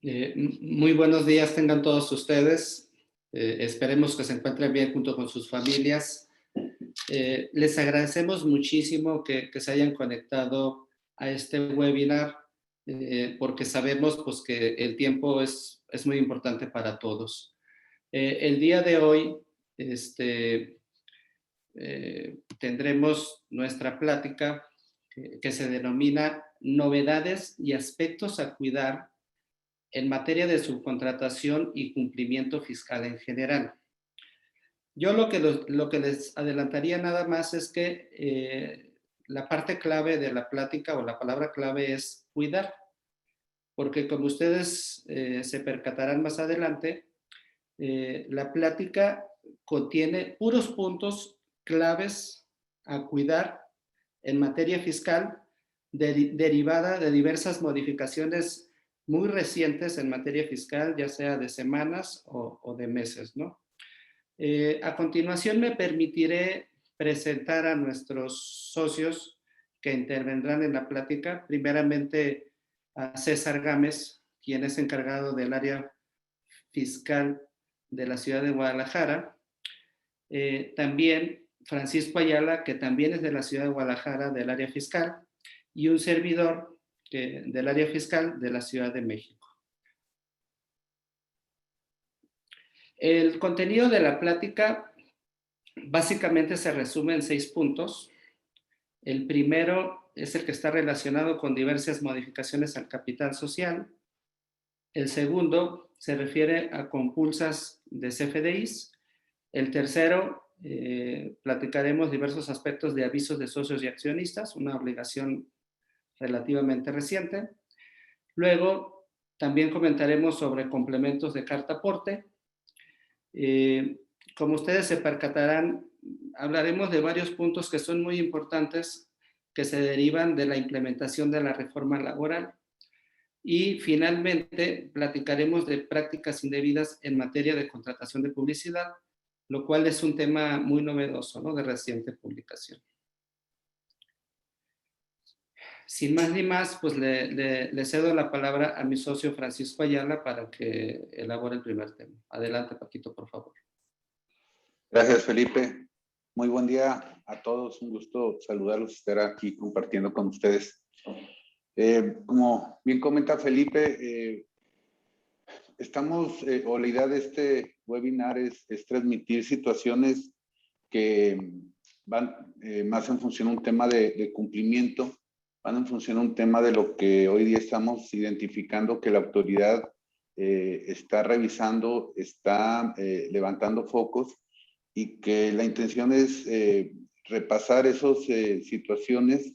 Muy buenos días tengan todos ustedes. Esperemos que se encuentren bien junto con sus familias. Les agradecemos muchísimo que se hayan conectado a este webinar porque sabemos pues, que el tiempo es muy importante para todos. El día de hoy tendremos nuestra plática que se denomina Novedades y aspectos a cuidar en materia de subcontratación y cumplimiento fiscal en general. Yo lo que les adelantaría nada más es que la parte clave de la plática o la palabra clave es cuidar, porque como ustedes se percatarán más adelante, la plática contiene puros puntos claves a cuidar en materia fiscal derivada de diversas modificaciones muy recientes en materia fiscal, ya sea de semanas o de meses, ¿no? A continuación me permitiré presentar a nuestros socios que intervendrán en la plática. Primeramente a César Gámez, quien es encargado del área fiscal de la ciudad de Guadalajara. También Francisco Ayala, que también es de la ciudad de Guadalajara, del área fiscal, y un servidor del área fiscal de la Ciudad de México. El contenido de la plática básicamente se resume en 6 puntos. El primero es el que está relacionado con diversas modificaciones al capital social. El segundo se refiere a compulsas de CFDIs. El tercero, platicaremos diversos aspectos de avisos de socios y accionistas, una obligación relativamente reciente. Luego, también comentaremos sobre complementos de carta aporte. Como ustedes se percatarán, hablaremos de varios puntos que son muy importantes que se derivan de la implementación de la reforma laboral. Y finalmente, platicaremos de prácticas indebidas en materia de contratación de publicidad, lo cual es un tema muy novedoso, ¿no? De reciente publicación. Sin más ni más, pues le cedo la palabra a mi socio Francisco Ayala para que elabore el primer tema. Adelante, Paquito, por favor. Gracias, Felipe. Muy buen día a todos. Un gusto saludarlos y estar aquí compartiendo con ustedes. Como bien comenta Felipe, o la idea de este webinar es transmitir situaciones que van más en función de un tema de cumplimiento, van en función de un tema de lo que hoy día estamos identificando que la autoridad está revisando, está levantando focos y que la intención es repasar esas situaciones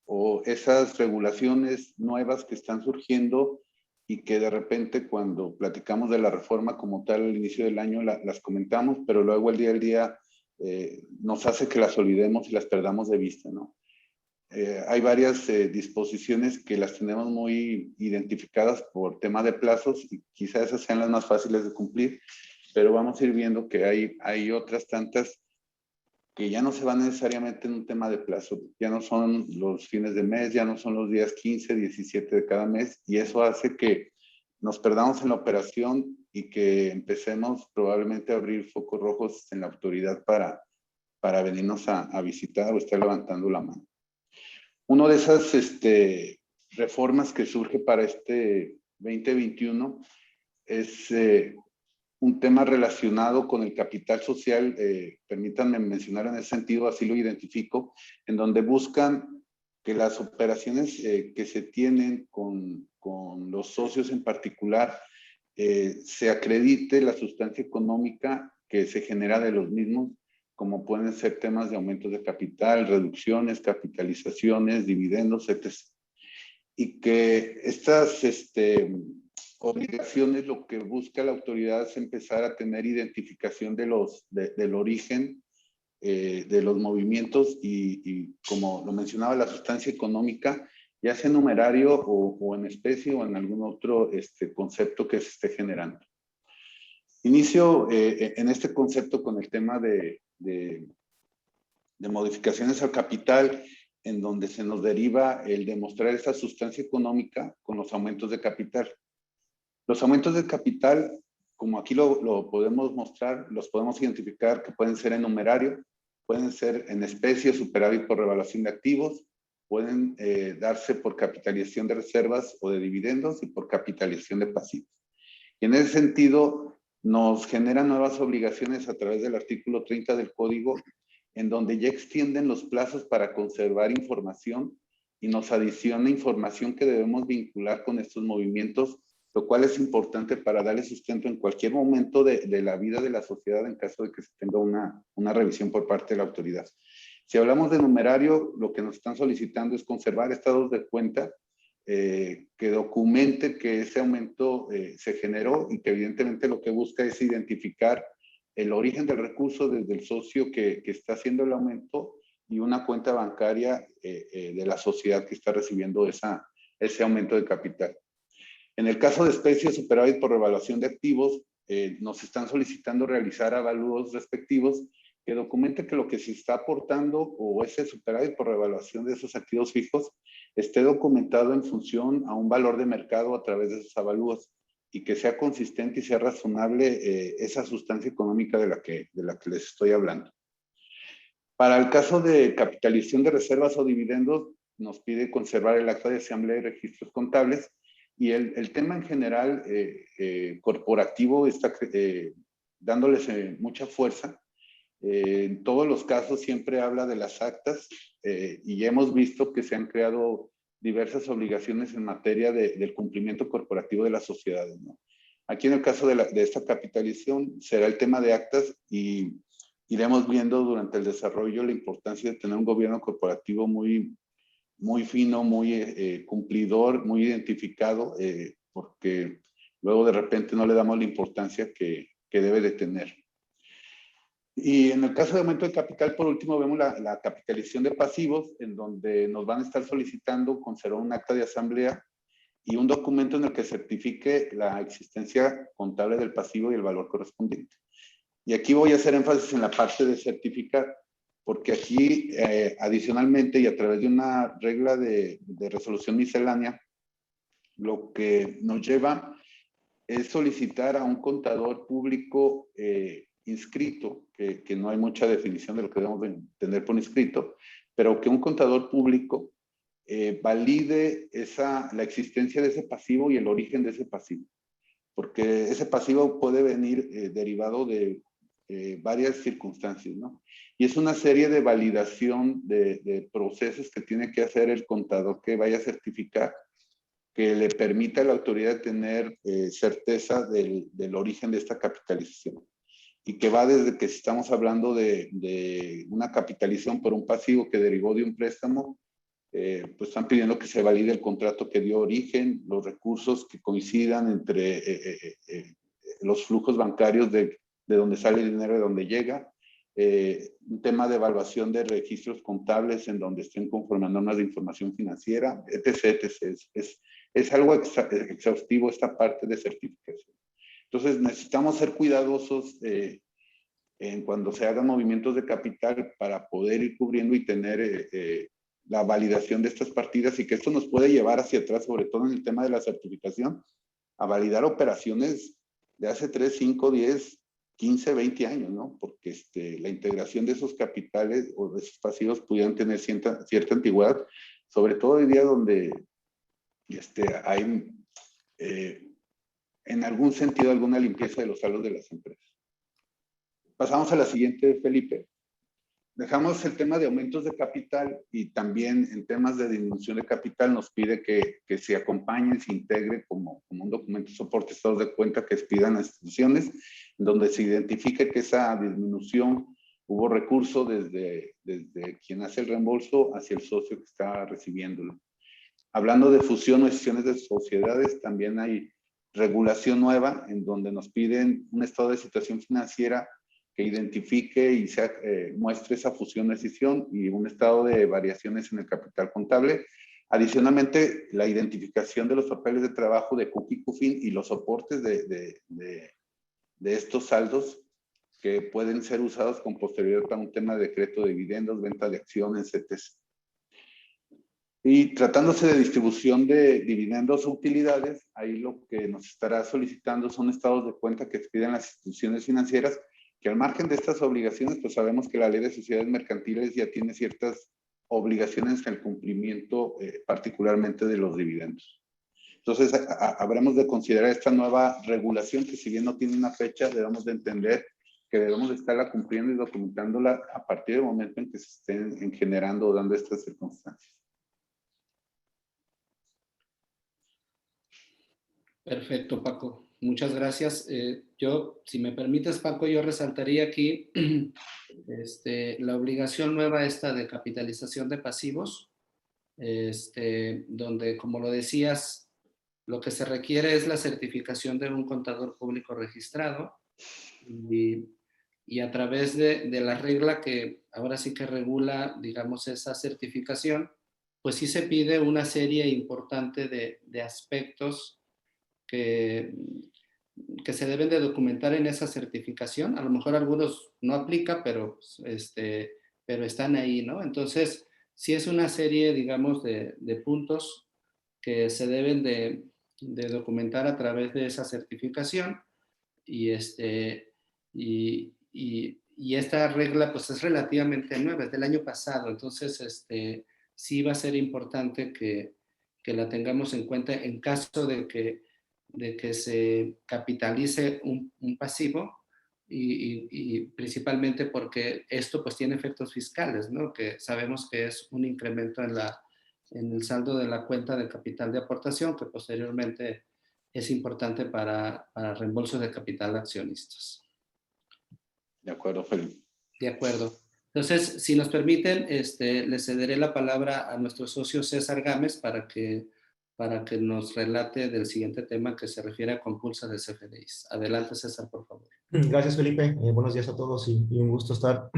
o esas regulaciones nuevas que están surgiendo y que de repente cuando platicamos de la reforma como tal al inicio del año las comentamos, pero luego el día al día nos hace que las olvidemos y las perdamos de vista, ¿no? Hay varias disposiciones que las tenemos muy identificadas por tema de plazos y quizás esas sean las más fáciles de cumplir, pero vamos a ir viendo que hay otras tantas que ya no se van necesariamente en un tema de plazo, ya no son los fines de mes, ya no son los días 15, 17 de cada mes, y eso hace que nos perdamos en la operación y que empecemos probablemente a abrir focos rojos en la autoridad para venirnos a visitar o estar levantando la mano. Una de esas reformas que surge para este 2021 es un tema relacionado con el capital social, permítanme mencionar en ese sentido, así lo identifico, en donde buscan que las operaciones que se tienen con los socios en particular, se acredite la sustancia económica que se genera de los mismos, como pueden ser temas de aumentos de capital, reducciones, capitalizaciones, dividendos, etc. Y que estas obligaciones, lo que busca la autoridad es empezar a tener identificación del origen de los movimientos y como lo mencionaba, la sustancia económica, ya sea en numerario o en especie o en algún otro concepto que se esté generando. Inicio en este concepto con el tema de modificaciones al capital, en donde se nos deriva el demostrar esa sustancia económica con los aumentos de capital. Los aumentos de capital, como aquí lo podemos mostrar, los podemos identificar que pueden ser en numerario, pueden ser en especie, superávit por revaluación de activos, pueden darse por capitalización de reservas o de dividendos y por capitalización de pasivos. Y en ese sentido, nos generan nuevas obligaciones a través del artículo 30 del Código, en donde ya extienden los plazos para conservar información y nos adiciona información que debemos vincular con estos movimientos, lo cual es importante para darle sustento en cualquier momento de la vida de la sociedad en caso de que se tenga una revisión por parte de la autoridad. Si hablamos de numerario, lo que nos están solicitando es conservar estados de cuenta que documente que ese aumento se generó y que evidentemente lo que busca es identificar el origen del recurso desde el socio que está haciendo el aumento y una cuenta bancaria de la sociedad que está recibiendo ese aumento de capital. En el caso de especies superávit por revaluación de activos, nos están solicitando realizar avalúos respectivos que documente que lo que se está aportando o ese superávit por revaluación de esos activos fijos esté documentado en función a un valor de mercado a través de esos avalúos y que sea consistente y sea razonable esa sustancia económica de la que les estoy hablando. Para el caso de capitalización de reservas o dividendos, nos pide conservar el acta de asamblea y registros contables. Y el tema en general corporativo está dándoles mucha fuerza. En todos los casos siempre habla de las actas y ya hemos visto que se han creado diversas obligaciones en materia del cumplimiento corporativo de las sociedades, ¿no? Aquí en el caso de esta capitalización será el tema de actas y iremos viendo durante el desarrollo la importancia de tener un gobierno corporativo muy fino, muy cumplidor, muy identificado, porque luego de repente no le damos la importancia que debe de tener. Y en el caso de aumento de capital, por último, vemos la capitalización de pasivos, en donde nos van a estar solicitando conservar un acta de asamblea y un documento en el que certifique la existencia contable del pasivo y el valor correspondiente. Y aquí voy a hacer énfasis en la parte de certificar, porque aquí adicionalmente y a través de una regla de resolución miscelánea, lo que nos lleva es solicitar a un contador público inscrito, que no hay mucha definición de lo que debemos entender por inscrito, pero que un contador público valide la existencia de ese pasivo y el origen de ese pasivo, porque ese pasivo puede venir derivado de varias circunstancias, ¿no? Y es una serie de validación de procesos que tiene que hacer el contador que vaya a certificar, que le permita a la autoridad tener certeza del origen de esta capitalización. Y que va desde que estamos hablando de una capitalización por un pasivo que derivó de un préstamo, pues están pidiendo que se valide el contrato que dio origen, los recursos que coincidan entre los flujos bancarios de donde sale el dinero y de donde llega, un tema de evaluación de registros contables en donde estén conforme a normas de información financiera, etc. Es algo exhaustivo esta parte de certificación. Entonces necesitamos ser cuidadosos en cuando se hagan movimientos de capital para poder ir cubriendo y tener la validación de estas partidas y que esto nos puede llevar hacia atrás, sobre todo en el tema de la certificación, a validar operaciones de hace 3, 5, 10, 15, 20 años, ¿no? Porque la integración de esos capitales o de esos pasivos pudieran tener cierta antigüedad, sobre todo hoy día donde hay en algún sentido alguna limpieza de los saldos de las empresas. Pasamos a la siguiente, Felipe. Dejamos el tema de aumentos de capital y también en temas de disminución de capital nos pide que se acompañe, se integre como un documento de soporte estados de cuenta que expidan las instituciones, donde se identifique que esa disminución hubo recurso desde quien hace el reembolso hacia el socio que está recibiéndolo. Hablando de fusión o escisiones de sociedades, también hay regulación nueva en donde nos piden un estado de situación financiera que identifique y muestre esa fusión o escisión y un estado de variaciones en el capital contable. Adicionalmente, la identificación de los papeles de trabajo de CUC y CUFIN y los soportes de estos saldos que pueden ser usados con posterioridad para un tema de decreto de dividendos, venta de acciones, etc. Y tratándose de distribución de dividendos o utilidades, ahí lo que nos estará solicitando son estados de cuenta que expiden las instituciones financieras, que al margen de estas obligaciones, pues sabemos que la ley de sociedades mercantiles ya tiene ciertas obligaciones en el cumplimiento, particularmente de los dividendos. Entonces, habremos de considerar esta nueva regulación que, si bien no tiene una fecha, debemos de entender que debemos de estarla cumpliendo y documentándola a partir del momento en que se estén generando o dando estas circunstancias. Perfecto, Paco. Muchas gracias. Yo, si me permites, Paco, yo resaltaría aquí la obligación nueva esta de capitalización de pasivos, donde, como lo decías, lo que se requiere es la certificación de un contador público registrado y, y a través de la regla que ahora sí que regula, digamos, esa certificación, pues sí se pide una serie importante de aspectos que, que se deben de documentar en esa certificación. A lo mejor algunos no aplica, pero están ahí, ¿no? Entonces, sí es una serie, digamos, de puntos que se deben de documentar a través de esa certificación y, y esta regla pues es relativamente nueva, es del año pasado, entonces sí va a ser importante que la tengamos en cuenta en caso de que se capitalice un pasivo y principalmente porque esto pues tiene efectos fiscales, ¿no? Que sabemos que es un incremento en el saldo de la cuenta de capital de aportación que posteriormente es importante para reembolso de capital de accionistas. De acuerdo, Felipe. De acuerdo. Entonces, si nos permiten, le cederé la palabra a nuestro socio César Gámez para que nos relate del siguiente tema que se refiere a compulsas de CFDIs. Adelante, César, por favor. Gracias, Felipe. Buenos días a todos y un gusto estar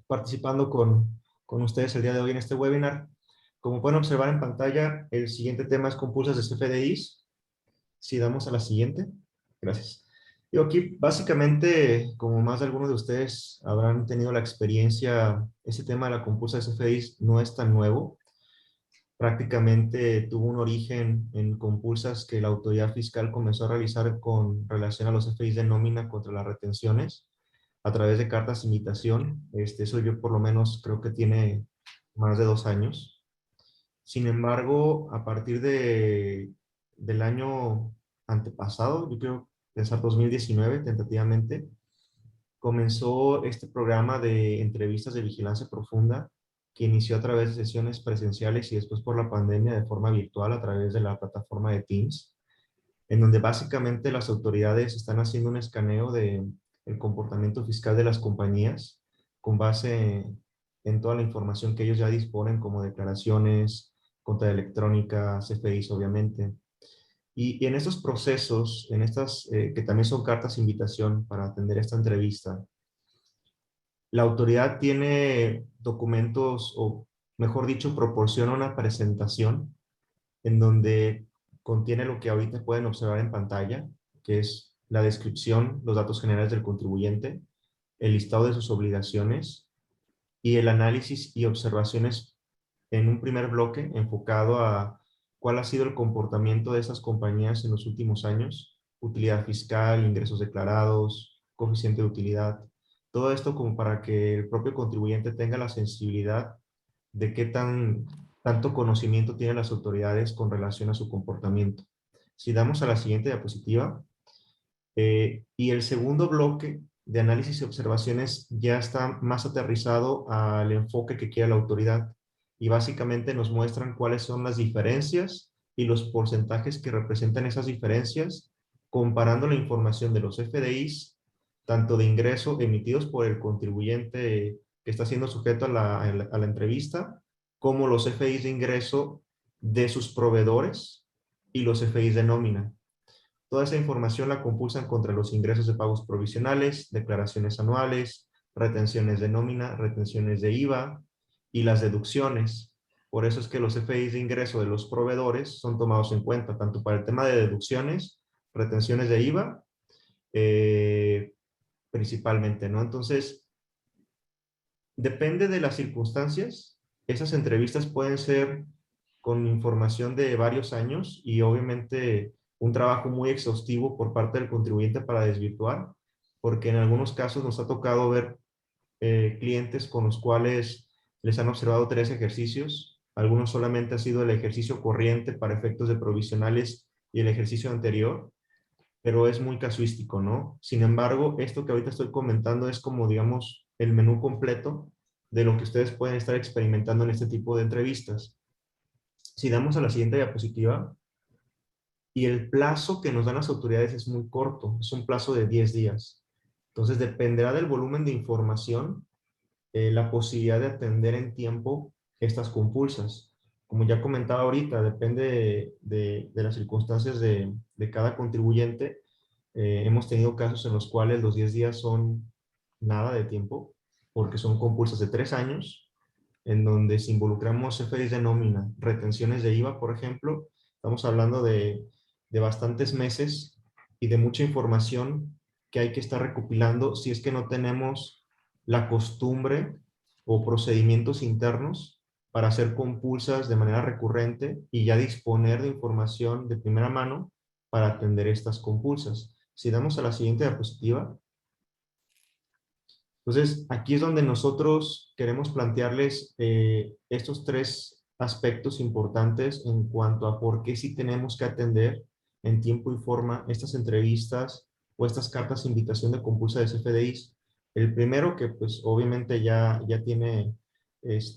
participando con ustedes el día de hoy en este webinar. Como pueden observar en pantalla, el siguiente tema es compulsas de CFDIs. Si damos a la siguiente. Gracias. Yo aquí, básicamente, como más de algunos de ustedes habrán tenido la experiencia, ese tema de la compulsa de CFDIs no es tan nuevo. Prácticamente tuvo un origen en compulsas que la autoridad fiscal comenzó a realizar con relación a los CFDIs de nómina contra las retenciones a través de cartas de invitación. Eso yo por lo menos creo que tiene más de 2 años. Sin embargo, a partir del año antepasado, yo quiero pensar 2019 tentativamente, comenzó este programa de entrevistas de vigilancia profunda que inició a través de sesiones presenciales y después por la pandemia de forma virtual a través de la plataforma de Teams, en donde básicamente las autoridades están haciendo un escaneo del comportamiento fiscal de las compañías con base en toda la información que ellos ya disponen, como declaraciones, cuenta electrónica, CFDIs, obviamente. Y en estos procesos, en estas que también son cartas de invitación para atender esta entrevista, la autoridad tiene documentos, o mejor dicho, proporciona una presentación en donde contiene lo que ahorita pueden observar en pantalla, que es la descripción, los datos generales del contribuyente, el listado de sus obligaciones y el análisis y observaciones en un primer bloque enfocado a cuál ha sido el comportamiento de esas compañías en los últimos años, utilidad fiscal, ingresos declarados, coeficiente de utilidad, todo esto como para que el propio contribuyente tenga la sensibilidad de qué tanto conocimiento tienen las autoridades con relación a su comportamiento. Si damos a la siguiente diapositiva, y el segundo bloque de análisis y observaciones ya está más aterrizado al enfoque que quiere la autoridad y básicamente nos muestran cuáles son las diferencias y los porcentajes que representan esas diferencias comparando la información de los FDIs, tanto de ingreso emitidos por el contribuyente que está siendo sujeto a la entrevista, como los FDIs de ingreso de sus proveedores y los FDIs de nómina. Toda esa información la compulsan contra los ingresos de pagos provisionales, declaraciones anuales, retenciones de nómina, retenciones de IVA y las deducciones. Por eso es que los FDIs de ingreso de los proveedores son tomados en cuenta, tanto para el tema de deducciones, retenciones de IVA, principalmente, ¿no? Entonces, depende de las circunstancias. Esas entrevistas pueden ser con información de varios años y obviamente un trabajo muy exhaustivo por parte del contribuyente para desvirtuar, porque en algunos casos nos ha tocado ver clientes con los cuales les han observado 3 ejercicios. Algunos solamente ha sido el ejercicio corriente para efectos de provisionales y el ejercicio anterior, pero es muy casuístico, ¿no? Sin embargo, esto que ahorita estoy comentando es como, digamos, el menú completo de lo que ustedes pueden estar experimentando en este tipo de entrevistas. Si damos a la siguiente diapositiva, y el plazo que nos dan las autoridades es muy corto, es un plazo de 10 días. Entonces, dependerá del volumen de información, la posibilidad de atender en tiempo estas compulsas. Como ya comentaba ahorita, depende de las circunstancias de cada contribuyente. Hemos tenido casos en los cuales los 10 días son nada de tiempo, porque son compulsas de 3 años, en donde si involucramos CFDIs de nómina, retenciones de IVA, por ejemplo, estamos hablando de bastantes meses y de mucha información que hay que estar recopilando si es que no tenemos la costumbre o procedimientos internos para hacer compulsas de manera recurrente y ya disponer de información de primera mano para atender estas compulsas. Si damos a la siguiente diapositiva, entonces aquí es donde nosotros queremos plantearles estos 3 aspectos importantes en cuanto a por qué sí tenemos que atender en tiempo y forma estas entrevistas o estas cartas de invitación de compulsa de CFDIs. El primero, que pues obviamente ya tiene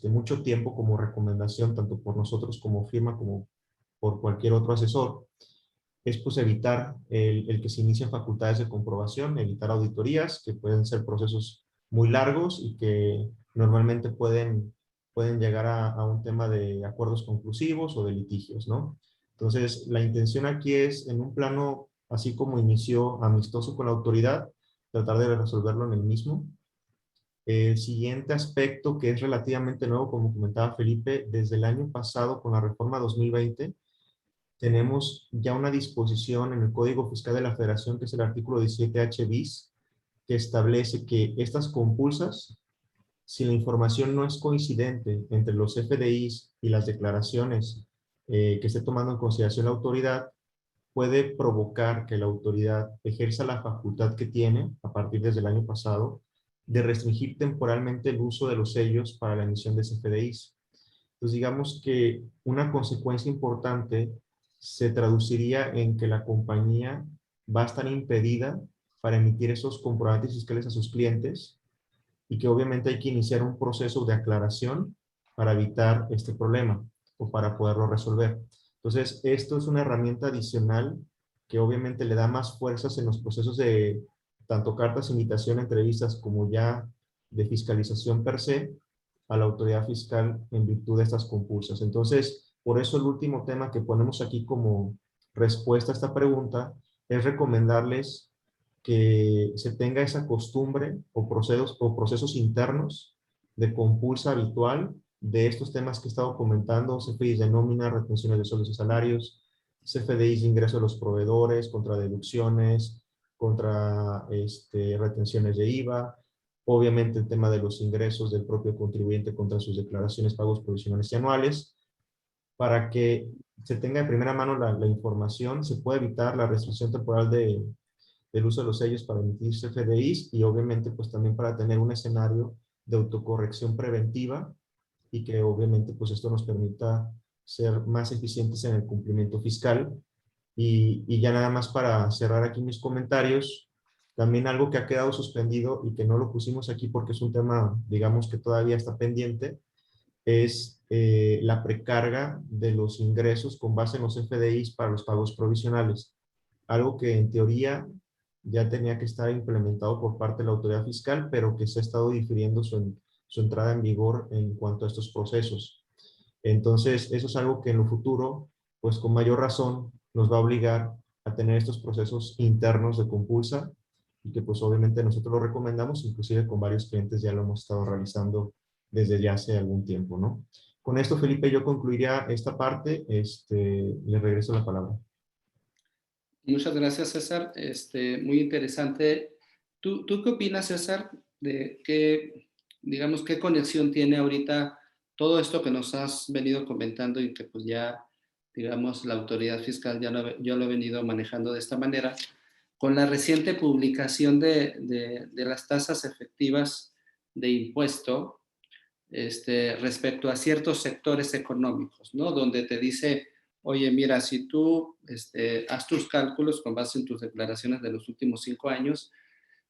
mucho tiempo como recomendación, tanto por nosotros como firma, como por cualquier otro asesor, es pues evitar el que se inicien facultades de comprobación, evitar auditorías, que pueden ser procesos muy largos y que normalmente pueden llegar a un tema de acuerdos conclusivos o de litigios, ¿no? Entonces, la intención aquí es, en un plano, así como inició amistoso con la autoridad, tratar de resolverlo en el mismo. El siguiente aspecto, que es relativamente nuevo, como comentaba Felipe, desde el año pasado con la reforma 2020, tenemos ya una disposición en el Código Fiscal de la Federación, que es el artículo 17H bis, que establece que estas compulsas, si la información no es coincidente entre los FDIs y las declaraciones que esté tomando en consideración la autoridad, puede provocar que la autoridad ejerza la facultad que tiene, a partir desde el año pasado, de restringir temporalmente el uso de los sellos para la emisión de FDIs. Entonces, digamos que una consecuencia importante se traduciría en que la compañía va a estar impedida para emitir esos comprobantes fiscales a sus clientes y que obviamente hay que iniciar un proceso de aclaración para evitar este problema o para poderlo resolver. Entonces, esto es una herramienta adicional que obviamente le da más fuerzas en los procesos de tanto cartas, invitación, entrevistas, como ya de fiscalización per se a la autoridad fiscal en virtud de estas compulsas. Entonces, por eso el último tema que ponemos aquí como respuesta a esta pregunta es recomendarles que se tenga esa costumbre o procesos internos de compulsa habitual de estos temas que he estado comentando: CFDIs de nómina, retenciones de sueldos y salarios, CFDIs de ingreso de los proveedores, contra deducciones, contra retenciones de IVA, obviamente el tema de los ingresos del propio contribuyente contra sus declaraciones, pagos provisionales y anuales, para que se tenga de primera mano la información, se puede evitar la restricción temporal del uso de los sellos para emitir CFDIs y obviamente pues también para tener un escenario de autocorrección preventiva y que obviamente pues esto nos permita ser más eficientes en el cumplimiento fiscal. Y ya nada más para cerrar aquí mis comentarios, también algo que ha quedado suspendido y que no lo pusimos aquí porque es un tema, digamos, que todavía está pendiente, es la precarga de los ingresos con base en los FDIs para los pagos provisionales. Algo que en teoría ya tenía que estar implementado por parte de la autoridad fiscal, pero que se ha estado difiriendo su entrada en vigor en cuanto a estos procesos. Entonces, eso es algo que en lo futuro, pues con mayor razón, nos va a obligar a tener estos procesos internos de compulsa y que pues obviamente nosotros lo recomendamos, inclusive con varios clientes ya lo hemos estado realizando desde ya hace algún tiempo, ¿no? Con esto, Felipe, yo concluiría esta parte. Le regreso la palabra. Muchas gracias, César. Muy interesante. ¿Tú qué opinas, César, de qué, digamos, qué conexión tiene ahorita todo esto que nos has venido comentando y que pues ya, digamos, la autoridad fiscal yo lo he venido manejando de esta manera, con la reciente publicación de las tasas efectivas de impuesto respecto a ciertos sectores económicos, ¿no? Donde te dice, oye, mira, si tú haz tus cálculos con base en tus declaraciones de los últimos 5 años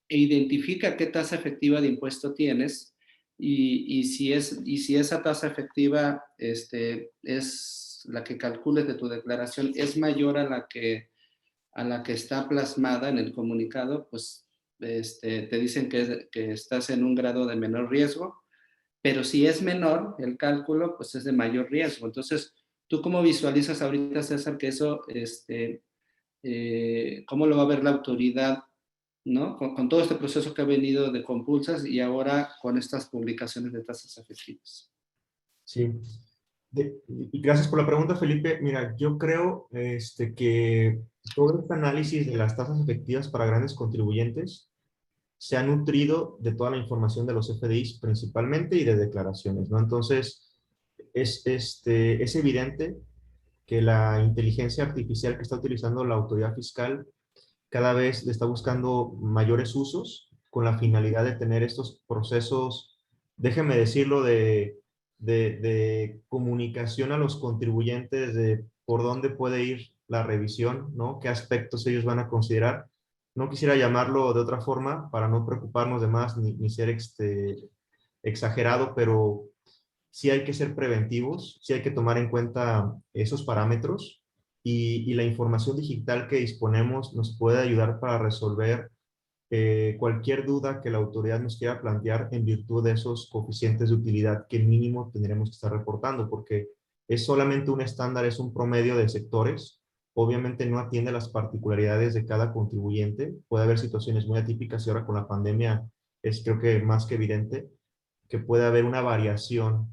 e identifica qué tasa efectiva de impuesto tienes y si esa tasa efectiva es la que calcules de tu declaración es mayor a la que está plasmada en el comunicado, pues te dicen que estás en un grado de menor riesgo, pero si es menor el cálculo, pues es de mayor riesgo. Entonces, ¿tú cómo visualizas ahorita, César, que eso, cómo lo va a ver la autoridad, ¿no? Con todo este proceso que ha venido de compulsas y ahora con estas publicaciones de tasas efectivas? Sí. Y gracias por la pregunta, Felipe. Mira, yo creo que todo este análisis de las tasas efectivas para grandes contribuyentes se ha nutrido de toda la información de los FDIs principalmente y de declaraciones, ¿no? Entonces, es evidente que la inteligencia artificial que está utilizando la autoridad fiscal cada vez le está buscando mayores usos con la finalidad de tener estos procesos, déjenme decirlo, de comunicación a los contribuyentes de por dónde puede ir la revisión, ¿no? Qué aspectos ellos van a considerar. No quisiera llamarlo de otra forma para no preocuparnos de más ni ser exagerado, pero sí hay que ser preventivos, sí hay que tomar en cuenta esos parámetros y la información digital que disponemos nos puede ayudar para resolver cualquier duda que la autoridad nos quiera plantear en virtud de esos coeficientes de utilidad que mínimo tendremos que estar reportando, porque es solamente un estándar, es un promedio de sectores. Obviamente no atiende las particularidades de cada contribuyente. Puede haber situaciones muy atípicas y ahora con la pandemia es creo que más que evidente que puede haber una variación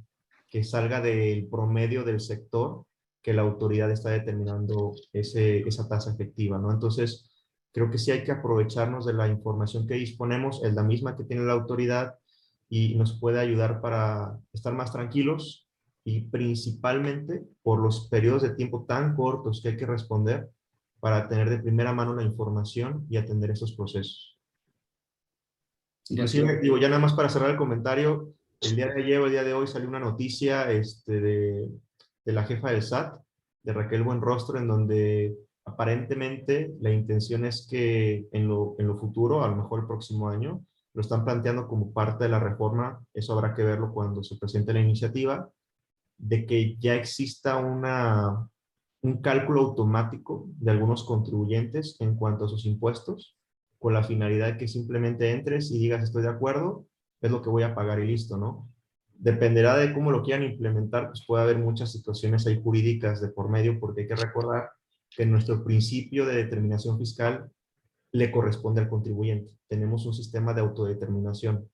que salga del promedio del sector que la autoridad está determinando esa tasa efectiva, ¿no? Entonces, creo que sí hay que aprovecharnos de la información que disponemos, es la misma que tiene la autoridad y nos puede ayudar para estar más tranquilos y principalmente por los periodos de tiempo tan cortos que hay que responder para tener de primera mano la información y atender esos procesos. Inclusive, digo, ya nada más para cerrar el comentario, el día de ayer o el día de hoy salió una noticia de la jefa del SAT, de Raquel Buenrostro, en donde aparentemente la intención es que en lo futuro, a lo mejor el próximo año, lo están planteando como parte de la reforma, eso habrá que verlo cuando se presente la iniciativa, de que ya exista un cálculo automático de algunos contribuyentes en cuanto a sus impuestos, con la finalidad de que simplemente entres y digas estoy de acuerdo, es lo que voy a pagar y listo, ¿no? Dependerá de cómo lo quieran implementar, pues puede haber muchas situaciones ahí jurídicas de por medio, porque hay que recordar que nuestro principio de determinación fiscal le corresponde al contribuyente. Tenemos un sistema de autodeterminación,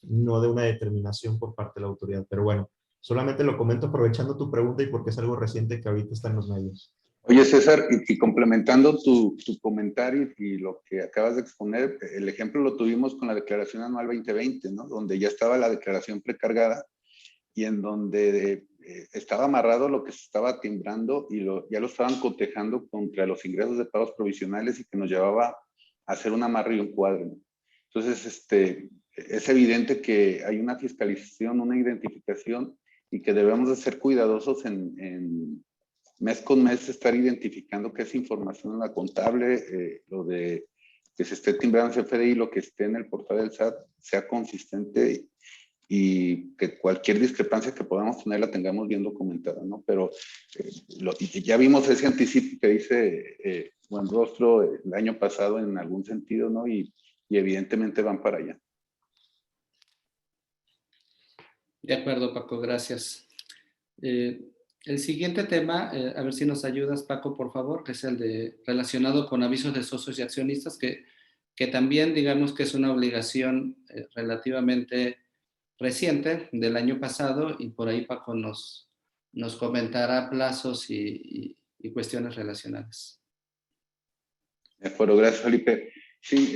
no de una determinación por parte de la autoridad. Pero bueno, solamente lo comento aprovechando tu pregunta y porque es algo reciente que ahorita está en los medios. Oye, César, y complementando tu comentario y lo que acabas de exponer, el ejemplo lo tuvimos con la declaración anual 2020, ¿no? Donde ya estaba la declaración precargada y en donde estaba amarrado lo que se estaba timbrando y ya lo estaban cotejando contra los ingresos de pagos provisionales y que nos llevaba a hacer un amarre y un cuadro, ¿no? Entonces, es evidente que hay una fiscalización, una identificación y que debemos de ser cuidadosos en mes con mes estar identificando que esa información en la contable, lo de que se esté timbrando en CFDI, lo que esté en el portal del SAT, sea consistente y que cualquier discrepancia que podamos tener la tengamos bien documentada, ¿no? Pero ya vimos ese anticipo que dice Buenrostro el año pasado en algún sentido, ¿no? Y evidentemente van para allá. De acuerdo, Paco, gracias. El siguiente tema, a ver si nos ayudas, Paco, por favor, que es el relacionado con avisos de socios y accionistas, que también digamos que es una obligación relativamente reciente del año pasado y por ahí Paco nos comentará plazos y cuestiones relacionadas. De acuerdo, gracias, Felipe. Sí,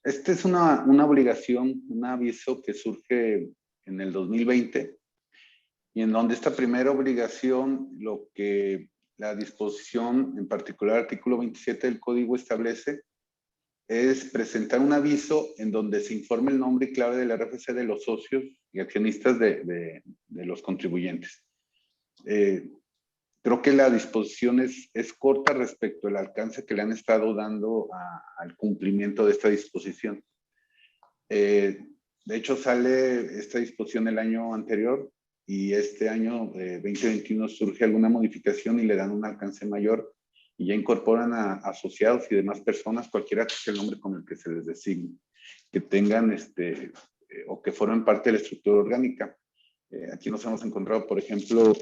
esta es una obligación, un aviso que surge en el 2020 y en donde esta primera obligación, lo que la disposición, en particular el artículo 27 del Código establece, es presentar un aviso en donde se informe el nombre y clave del RFC de los socios y accionistas de los contribuyentes. Creo que la disposición es corta respecto al alcance que le han estado dando al cumplimiento de esta disposición. De hecho, sale esta disposición el año anterior y este año 2021 surge alguna modificación y le dan un alcance mayor y ya incorporan a asociados y demás personas, cualquiera que sea el nombre con el que se les designe, que tengan o que formen parte de la estructura orgánica. Aquí nos hemos encontrado, por ejemplo,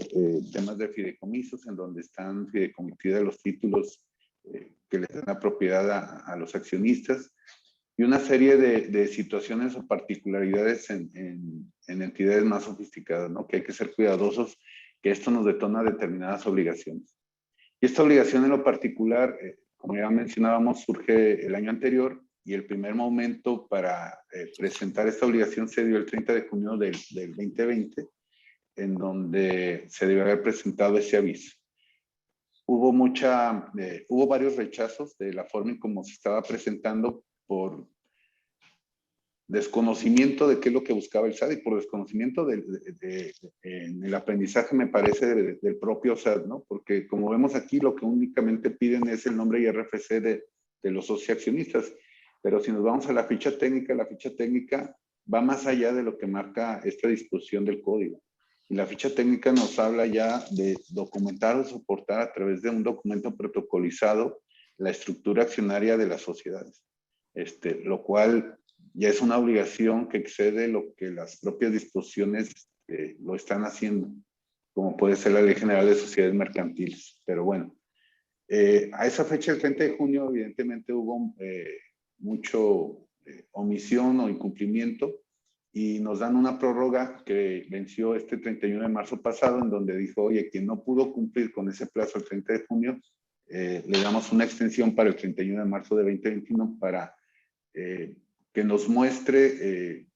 temas de fideicomisos, en donde están fideicomitidos los títulos que les dan la propiedad a los accionistas, y una serie de situaciones o particularidades en entidades más sofisticadas, ¿no? Que hay que ser cuidadosos, que esto nos detona determinadas obligaciones. Y esta obligación en lo particular, como ya mencionábamos, surge el año anterior, y el primer momento para presentar esta obligación se dio el 30 de junio del 2020, en donde se debió haber presentado ese aviso. Hubo varios rechazos de la forma en cómo se estaba presentando por desconocimiento de qué es lo que buscaba el SAT y por desconocimiento en el aprendizaje, me parece, del propio SAT, ¿no? Porque como vemos aquí, lo que únicamente piden es el nombre y RFC de los socioaccionistas. Pero si nos vamos a la ficha técnica va más allá de lo que marca esta disposición del código. Y la ficha técnica nos habla ya de documentar o soportar a través de un documento protocolizado la estructura accionaria de las sociedades. Lo cual ya es una obligación que excede lo que las propias disposiciones lo están haciendo, como puede ser la Ley General de Sociedades Mercantiles. Pero bueno, a esa fecha, el 30 de junio, evidentemente hubo mucho omisión o incumplimiento, y nos dan una prórroga que venció este 31 de marzo pasado, en donde dijo, oye, quien no pudo cumplir con ese plazo el 30 de junio, le damos una extensión para el 31 de marzo de 2021 para que nos muestre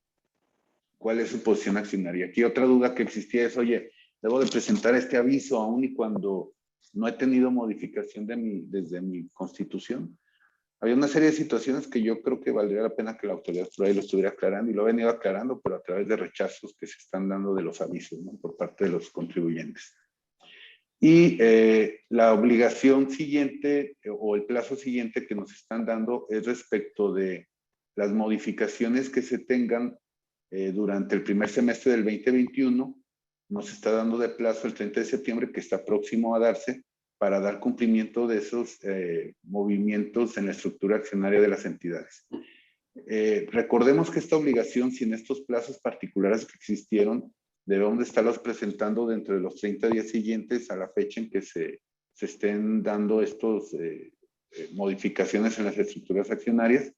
cuál es su posición accionaria. Aquí otra duda que existía es, oye, debo de presentar este aviso aún y cuando no he tenido modificación desde mi constitución. Había una serie de situaciones que yo creo que valdría la pena que la autoridad por ahí lo estuviera aclarando, y lo ha venido aclarando, pero a través de rechazos que se están dando de los avisos, ¿no? Por parte de los contribuyentes. Y la obligación siguiente o el plazo siguiente que nos están dando es respecto de las modificaciones que se tengan durante el primer semestre del 2021. Nos está dando de plazo el 30 de septiembre, que está próximo a darse, para dar cumplimiento de esos movimientos en la estructura accionaria de las entidades. Recordemos que esta obligación, sin estos plazos particulares que existieron, debemos de estarlos presentando dentro de los 30 días siguientes a la fecha en que se estén dando estas modificaciones en las estructuras accionarias,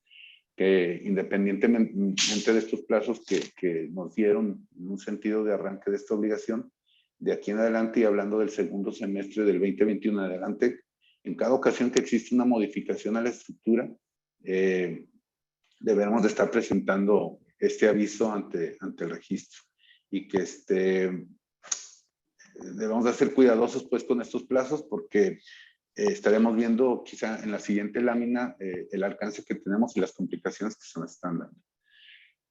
que independientemente de estos plazos que nos dieron en un sentido de arranque de esta obligación, de aquí en adelante, y hablando del segundo semestre del 2021 en adelante, en cada ocasión que existe una modificación a la estructura, deberemos de estar presentando este aviso ante el registro, y que debemos de ser cuidadosos pues con estos plazos, porque estaremos viendo quizá en la siguiente lámina el alcance que tenemos y las complicaciones que se nos están dando.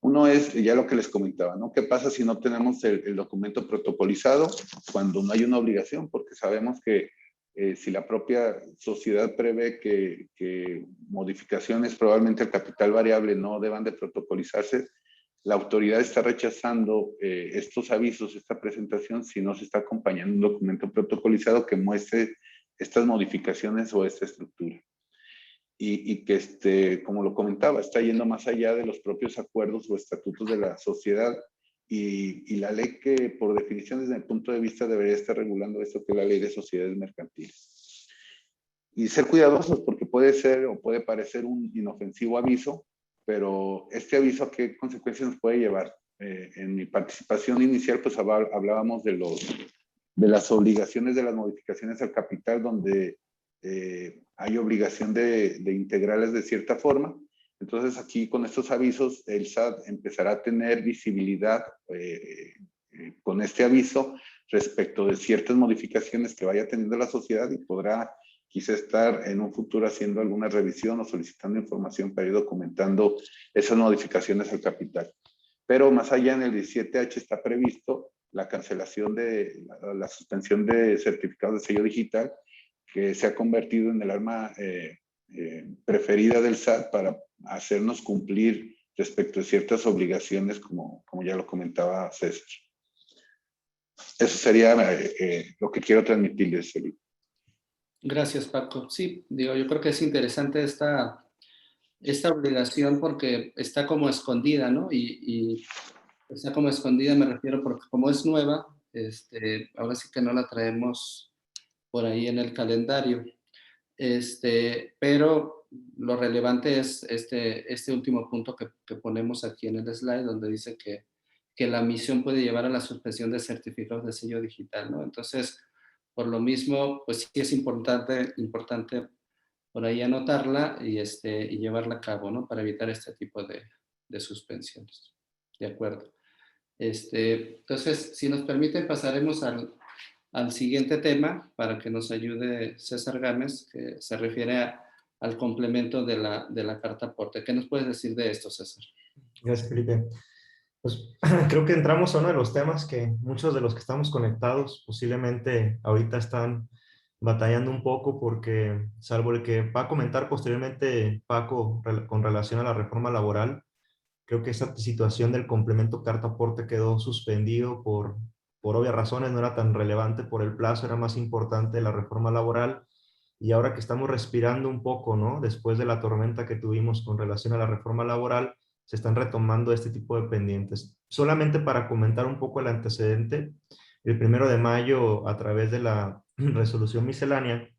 Uno es ya lo que les comentaba, ¿no? ¿Qué pasa si no tenemos el documento protocolizado cuando no hay una obligación? Porque sabemos que si la propia sociedad prevé que modificaciones probablemente al capital variable no deban de protocolizarse, la autoridad está rechazando estos avisos, esta presentación, si no se está acompañando un documento protocolizado que muestre estas modificaciones o esta estructura. Y que, como lo comentaba, está yendo más allá de los propios acuerdos o estatutos de la sociedad, y la ley que, por definición, desde mi punto de vista, debería estar regulando esto, que es la Ley de Sociedades Mercantiles. Y ser cuidadosos, porque puede ser o puede parecer un inofensivo aviso, pero este aviso, ¿a qué consecuencias nos puede llevar? En mi participación inicial, pues hablábamos de las obligaciones de las modificaciones al capital, donde hay obligación de integrarlas de cierta forma. Entonces aquí con estos avisos el SAT empezará a tener visibilidad con este aviso respecto de ciertas modificaciones que vaya teniendo la sociedad y podrá quizá estar en un futuro haciendo alguna revisión o solicitando información para ir documentando esas modificaciones al capital. Pero más allá en el 17H está previsto la cancelación de la suspensión de certificados de sello digital, que se ha convertido en el arma preferida del SAT para hacernos cumplir respecto a ciertas obligaciones, como ya lo comentaba César. Eso sería lo que quiero transmitirles, Felipe. Gracias, Paco. Sí, digo, yo creo que es interesante esta obligación porque está como escondida, ¿no? Y está como escondida, me refiero, porque como es nueva, ahora sí que no la traemos por ahí en el calendario. Pero lo relevante es este último punto que ponemos aquí en el slide, donde dice que la misión puede llevar a la suspensión de certificados de sello digital, ¿no? Entonces, por lo mismo, pues sí es importante por ahí anotarla y llevarla a cabo, ¿no? Para evitar este tipo de suspensiones. De acuerdo. Entonces, si nos permiten, pasaremos al siguiente tema para que nos ayude César Gámez, que se refiere al complemento de la carta aporte. ¿Qué nos puedes decir de esto, César? Gracias, Felipe. Pues creo que entramos a uno de los temas que muchos de los que estamos conectados posiblemente ahorita están batallando un poco porque, salvo el que va a comentar posteriormente Paco con relación a la reforma laboral, creo que esa situación del complemento carta aporte quedó suspendido por obvias razones, no era tan relevante por el plazo, era más importante la reforma laboral. Y ahora que estamos respirando un poco, ¿no? Después de la tormenta que tuvimos con relación a la reforma laboral, se están retomando este tipo de pendientes. Solamente para comentar un poco el antecedente, el 1 de mayo, a través de la resolución miscelánea,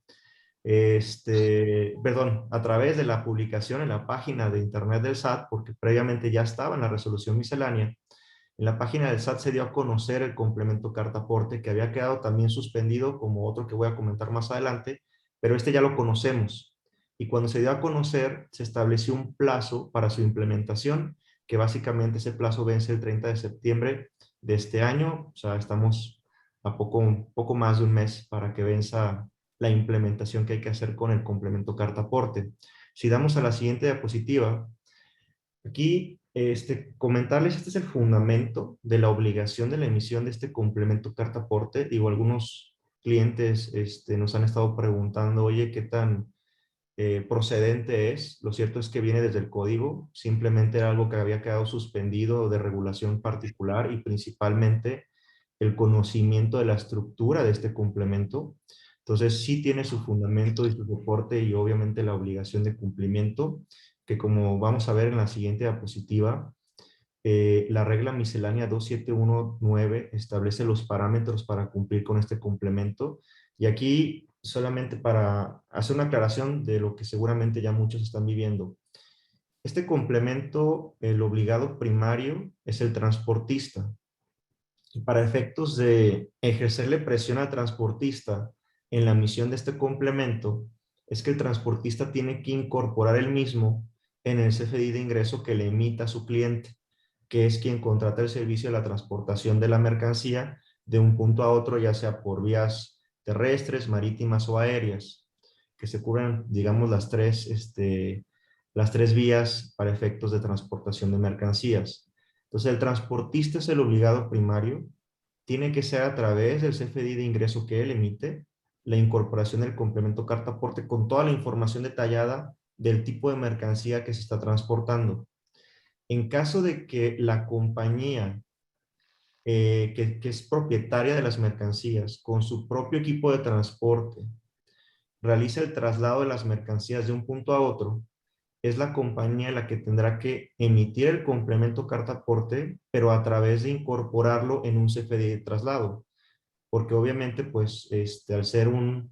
perdón, a través de la publicación en la página de internet del SAT, porque previamente ya estaba en la resolución miscelánea, en la página del SAT se dio a conocer el complemento carta aporte que había quedado también suspendido, como otro que voy a comentar más adelante, pero este ya lo conocemos. Y cuando se dio a conocer, se estableció un plazo para su implementación, que básicamente ese plazo vence el 30 de septiembre de este año. O sea, estamos a poco más de un mes para que venza la implementación que hay que hacer con el complemento carta aporte. Si damos a la siguiente diapositiva, aquí comentarles, este es el fundamento de la obligación de la emisión de este complemento carta aporte. Digo, algunos clientes nos han estado preguntando, oye, ¿qué tan procedente es? Lo cierto es que viene desde el código, simplemente era algo que había quedado suspendido de regulación particular y principalmente el conocimiento de la estructura de este complemento. Entonces sí tiene su fundamento y su soporte y obviamente la obligación de cumplimiento, que como vamos a ver en la siguiente diapositiva, la regla miscelánea 2719 establece los parámetros para cumplir con este complemento. Y aquí, solamente para hacer una aclaración de lo que seguramente ya muchos están viviendo. Este complemento, el obligado primario, es el transportista. Y para efectos de ejercerle presión al transportista en la emisión de este complemento, es que el transportista tiene que incorporar el mismo en el CFDI de ingreso que le emita a su cliente, que es quien contrata el servicio de la transportación de la mercancía de un punto a otro, ya sea por vías terrestres, marítimas o aéreas, que se cubran, digamos, las tres vías para efectos de transportación de mercancías. Entonces, el transportista es el obligado primario, tiene que ser a través del CFDI de ingreso que él emite, la incorporación del complemento carta aporte con toda la información detallada del tipo de mercancía que se está transportando. En caso de que la compañía que es propietaria de las mercancías con su propio equipo de transporte realice el traslado de las mercancías de un punto a otro, es la compañía la que tendrá que emitir el complemento carta aporte, pero a través de incorporarlo en un CFDI de traslado. Porque obviamente, pues, al ser un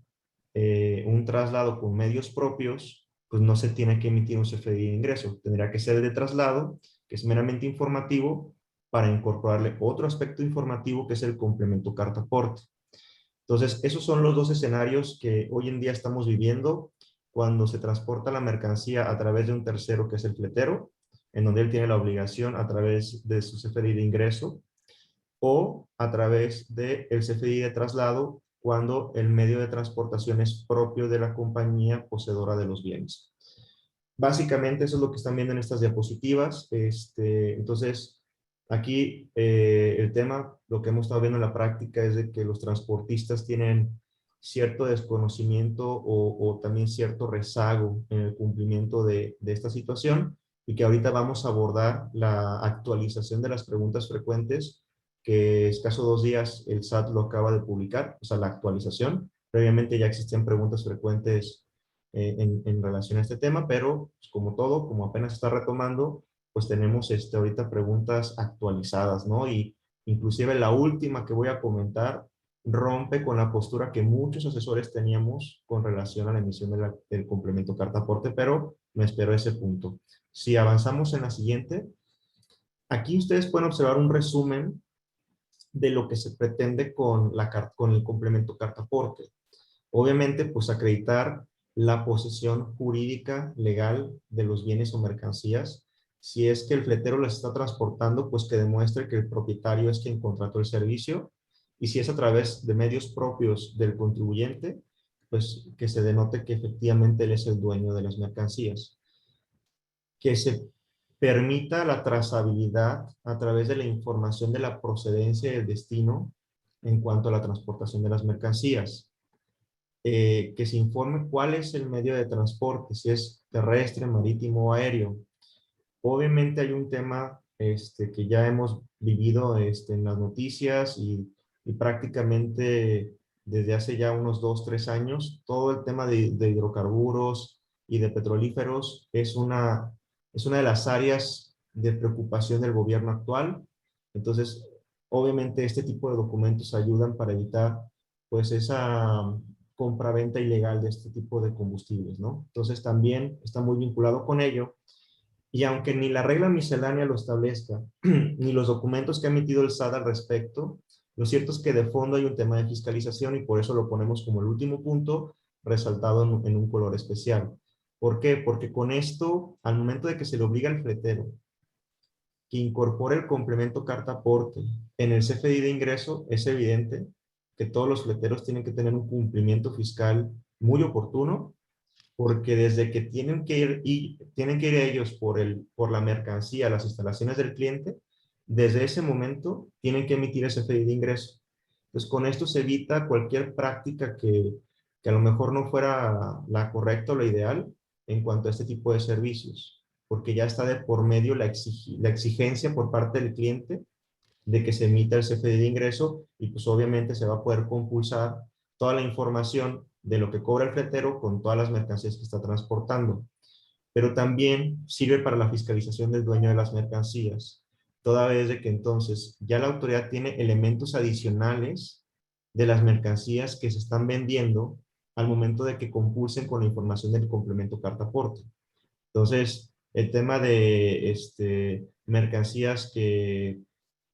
traslado con medios propios, pues no se tiene que emitir un CFDI de ingreso. Tendría que ser el de traslado, que es meramente informativo, para incorporarle otro aspecto informativo que es el complemento carta aporte. Entonces, esos son los dos escenarios que hoy en día estamos viviendo cuando se transporta la mercancía a través de un tercero que es el fletero, en donde él tiene la obligación a través de su CFDI de ingreso o a través del CFDI de traslado cuando el medio de transportación es propio de la compañía poseedora de los bienes. Básicamente eso es lo que están viendo en estas diapositivas. Entonces, aquí el tema, lo que hemos estado viendo en la práctica es de que los transportistas tienen cierto desconocimiento o también cierto rezago en el cumplimiento de esta situación y que ahorita vamos a abordar la actualización de las preguntas frecuentes que escaso 2 días el SAT lo acaba de publicar, o sea, la actualización. Previamente ya existían preguntas frecuentes en relación a este tema, pero pues, como todo, como apenas está retomando, pues tenemos ahorita preguntas actualizadas, ¿no? Y inclusive la última que voy a comentar rompe con la postura que muchos asesores teníamos con relación a la emisión del complemento carta aporte, pero me espero a ese punto. Si avanzamos en la siguiente, aquí ustedes pueden observar un resumen de lo que se pretende con el complemento carta aporte. Obviamente, pues acreditar la posesión jurídica legal de los bienes o mercancías. Si es que el fletero las está transportando, pues que demuestre que el propietario es quien contrató el servicio. Y si es a través de medios propios del contribuyente, pues que se denote que efectivamente él es el dueño de las mercancías. Que se permita la trazabilidad a través de la información de la procedencia y el destino en cuanto a la transportación de las mercancías. Que se informe cuál es el medio de transporte, si es terrestre, marítimo o aéreo. Obviamente hay un tema que ya hemos vivido en las noticias y prácticamente desde hace ya unos 2, 3 años, todo el tema de hidrocarburos y de petrolíferos es una de las áreas de preocupación del gobierno actual. Entonces, obviamente este tipo de documentos ayudan para evitar pues esa compraventa ilegal de este tipo de combustibles, ¿no? Entonces también está muy vinculado con ello. Y aunque ni la regla miscelánea lo establezca, ni los documentos que ha emitido el SAT al respecto, lo cierto es que de fondo hay un tema de fiscalización y por eso lo ponemos como el último punto, resaltado en un color especial. ¿Por qué? Porque con esto, al momento de que se le obliga al fletero que incorpore el complemento carta aporte en el CFDI de ingreso, es evidente que todos los fleteros tienen que tener un cumplimiento fiscal muy oportuno porque desde que tienen que ir ellos por la mercancía a las instalaciones del cliente, desde ese momento tienen que emitir ese CFDI de ingreso. Entonces, con esto se evita cualquier práctica que a lo mejor no fuera la correcta o la ideal en cuanto a este tipo de servicios, porque ya está de por medio la exigencia por parte del cliente de que se emita el CFDI de ingreso y pues obviamente se va a poder compulsar toda la información de lo que cobra el fletero con todas las mercancías que está transportando. Pero también sirve para la fiscalización del dueño de las mercancías, toda vez de que entonces ya la autoridad tiene elementos adicionales de las mercancías que se están vendiendo al momento de que compulsen con la información del complemento carta aporte. Entonces, el tema de mercancías que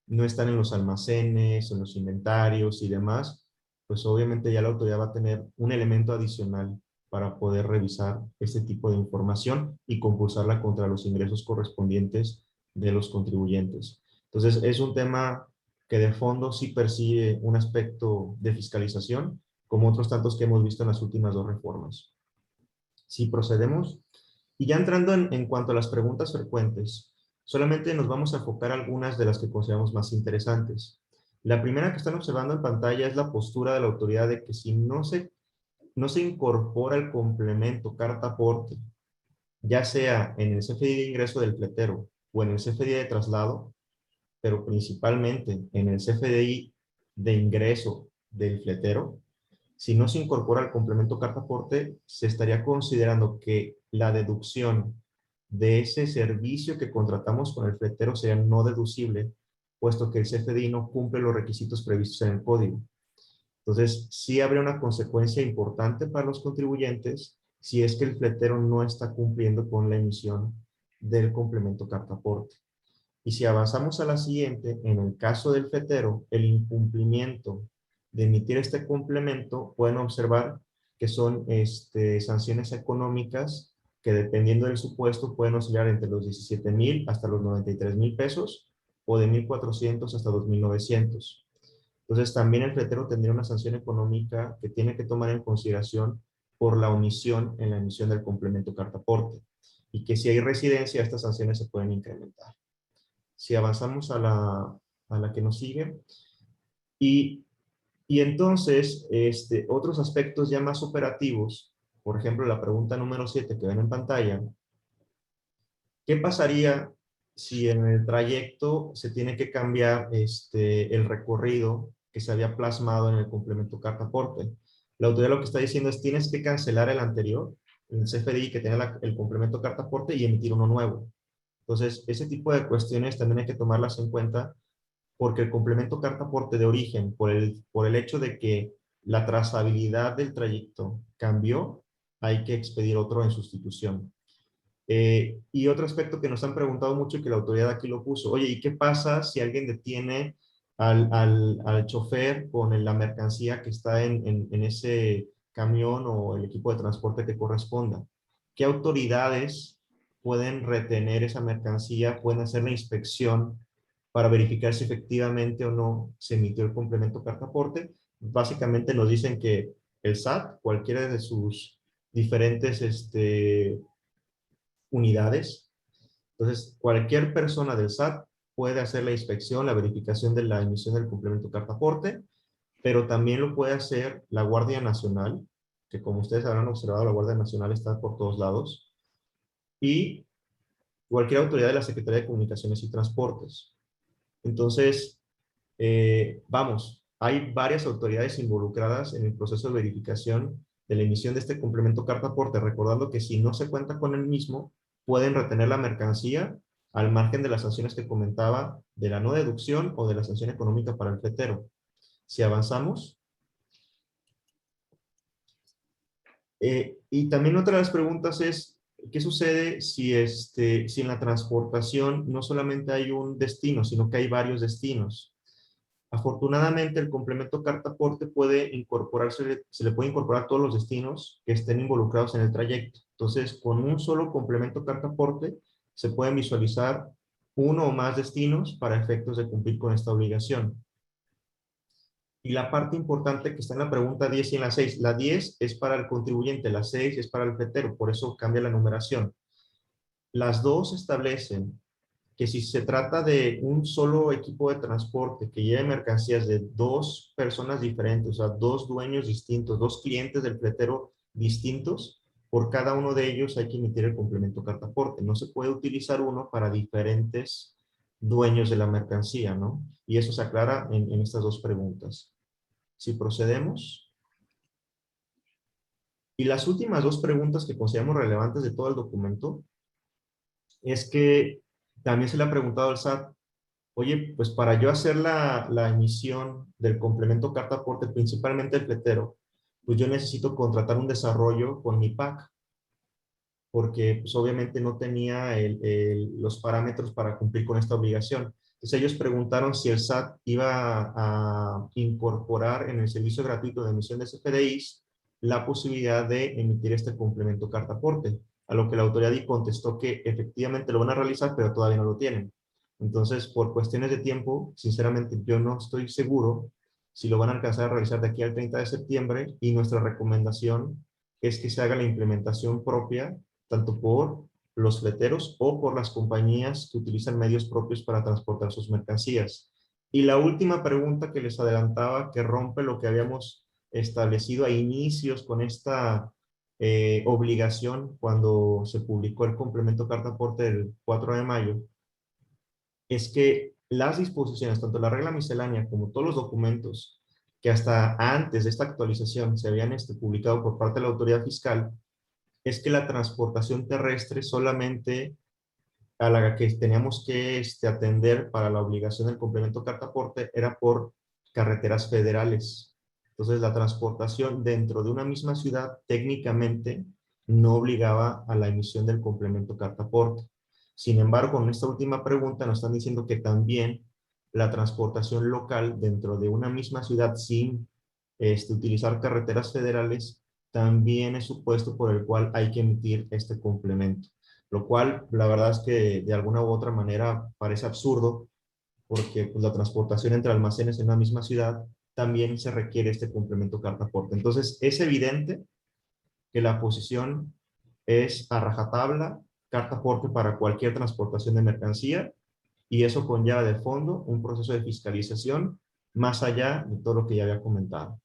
no están en los almacenes, en los inventarios y demás, pues obviamente ya la autoridad va a tener un elemento adicional para poder revisar este tipo de información y compulsarla contra los ingresos correspondientes de los contribuyentes. Entonces, es un tema que de fondo sí persigue un aspecto de fiscalización, como otros tantos que hemos visto en las últimas 2 reformas. Si procedemos, y ya entrando en cuanto a las preguntas frecuentes, solamente nos vamos a enfocar algunas de las que consideramos más interesantes. La primera que están observando en pantalla es la postura de la autoridad de que si no se incorpora el complemento carta aporte, ya sea en el CFDI de ingreso del fletero o en el CFDI de traslado, pero principalmente en el CFDI de ingreso del fletero, si no se incorpora el complemento carta aporte, se estaría considerando que la deducción de ese servicio que contratamos con el fletero sería no deducible, puesto que el CFDI no cumple los requisitos previstos en el código. Entonces, sí habría una consecuencia importante para los contribuyentes si es que el fletero no está cumpliendo con la emisión del complemento carta aporte. Y si avanzamos a la siguiente, en el caso del fletero, el incumplimiento de emitir este complemento, pueden observar que son sanciones económicas que dependiendo del supuesto pueden oscilar entre los 17,000 hasta los 93,000 pesos o de 1,400 hasta 2,900. Entonces, también el fletero tendría una sanción económica que tiene que tomar en consideración por la omisión en la emisión del complemento carta aporte. Y que si hay residencia, estas sanciones se pueden incrementar. Si avanzamos a la que nos sigue. Y entonces, otros aspectos ya más operativos, por ejemplo, la pregunta número 7 que ven en pantalla, ¿qué pasaría si en el trayecto se tiene que cambiar el recorrido que se había plasmado en el complemento carta aporte? La autoridad lo que está diciendo es tienes que cancelar el anterior, el CFDI que tenía el complemento carta aporte y emitir uno nuevo. Entonces, ese tipo de cuestiones también hay que tomarlas en cuenta porque el complemento carta aporte de origen, por el hecho de que la trazabilidad del trayecto cambió, hay que expedir otro en sustitución. Y otro aspecto que nos han preguntado mucho y que la autoridad aquí lo puso, oye, ¿y qué pasa si alguien detiene al chofer con la mercancía que está en ese camión o el equipo de transporte que corresponda? ¿Qué autoridades pueden retener esa mercancía, pueden hacer la inspección para verificar si efectivamente o no se emitió el complemento carta aporte? Básicamente nos dicen que el SAT, cualquiera de sus diferentes unidades. Entonces, cualquier persona del SAT puede hacer la inspección, la verificación de la emisión del complemento carta aporte, pero también lo puede hacer la Guardia Nacional, que como ustedes habrán observado, la Guardia Nacional está por todos lados, y cualquier autoridad de la Secretaría de Comunicaciones y Transportes. Entonces, vamos, hay varias autoridades involucradas en el proceso de verificación de la emisión de este complemento carta aporte, recordando que si no se cuenta con el mismo, pueden retener la mercancía al margen de las sanciones que comentaba de la no deducción o de la sanción económica para el fletero. Si avanzamos. Y también otra de las preguntas es, ¿qué sucede si en la transportación no solamente hay un destino, sino que hay varios destinos? Afortunadamente, el complemento carta aporte puede incorporarse, se le puede incorporar a todos los destinos que estén involucrados en el trayecto. Entonces, con un solo complemento carta aporte, se pueden visualizar uno o más destinos para efectos de cumplir con esta obligación. Y la parte importante que está en la pregunta 10 y en la 6. La 10 es para el contribuyente, la 6 es para el fletero, por eso cambia la numeración. Las dos establecen que si se trata de un solo equipo de transporte que lleve mercancías de dos personas diferentes, o sea, dos dueños distintos, dos clientes del fletero distintos, por cada uno de ellos hay que emitir el complemento carta aporte. No se puede utilizar uno para diferentes dueños de la mercancía, ¿no? Y eso se aclara en estas dos preguntas. Si procedemos. Y las últimas dos preguntas que consideramos relevantes de todo el documento es que también se le ha preguntado al SAT, oye, pues para yo hacer la emisión del complemento carta aporte, principalmente el fletero, pues yo necesito contratar un desarrollo con mi PAC, porque pues obviamente no tenía los parámetros para cumplir con esta obligación. Entonces ellos preguntaron si el SAT iba a incorporar en el servicio gratuito de emisión de CFDIs la posibilidad de emitir este complemento carta aporte, a lo que la autoridad contestó que efectivamente lo van a realizar, pero todavía no lo tienen. Entonces, por cuestiones de tiempo, sinceramente yo no estoy seguro si lo van a alcanzar a realizar de aquí al 30 de septiembre y nuestra recomendación es que se haga la implementación propia tanto por los fleteros o por las compañías que utilizan medios propios para transportar sus mercancías. Y la última pregunta que les adelantaba, que rompe lo que habíamos establecido a inicios con esta obligación cuando se publicó el complemento carta aporte del 4 de mayo, es que las disposiciones, tanto la regla miscelánea como todos los documentos que hasta antes de esta actualización se habían publicado por parte de la autoridad fiscal, es que la transportación terrestre solamente a la que teníamos que atender para la obligación del complemento carta aporte era por carreteras federales. Entonces, la transportación dentro de una misma ciudad técnicamente no obligaba a la emisión del complemento carta aporte. Sin embargo, en esta última pregunta nos están diciendo que también la transportación local dentro de una misma ciudad sin utilizar carreteras federales también es supuesto por el cual hay que emitir este complemento. Lo cual, la verdad es que de alguna u otra manera parece absurdo, porque pues, la transportación entre almacenes en una misma ciudad también se requiere este complemento carta-aporte. Entonces, es evidente que la posición es a rajatabla, carta-aporte para cualquier transportación de mercancía, y eso conlleva de fondo un proceso de fiscalización más allá de todo lo que ya había comentado.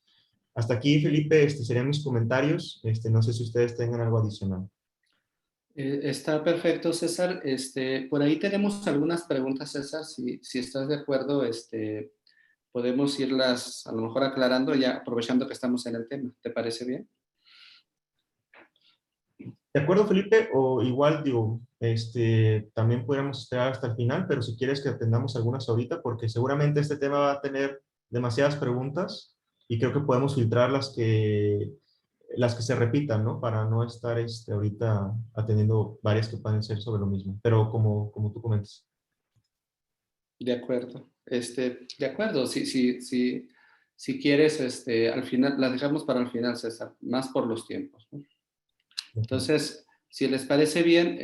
Hasta aquí, Felipe, serían mis comentarios. No sé si ustedes tengan algo adicional. Está perfecto, César. Por ahí tenemos algunas preguntas, César. Si estás de acuerdo, podemos irlas a lo mejor aclarando ya aprovechando que estamos en el tema. ¿Te parece bien? ¿De acuerdo, Felipe? O igual, digo, también podríamos esperar hasta el final, pero si quieres que atendamos algunas ahorita, porque seguramente este tema va a tener demasiadas preguntas y creo que podemos filtrar las que se repitan, ¿no? Para no estar ahorita atendiendo varias que pueden ser sobre lo mismo, pero como tú comentas. De acuerdo. De acuerdo. Si quieres, al final, las dejamos para el final, César, más por los tiempos, ¿no? Entonces, si les parece bien,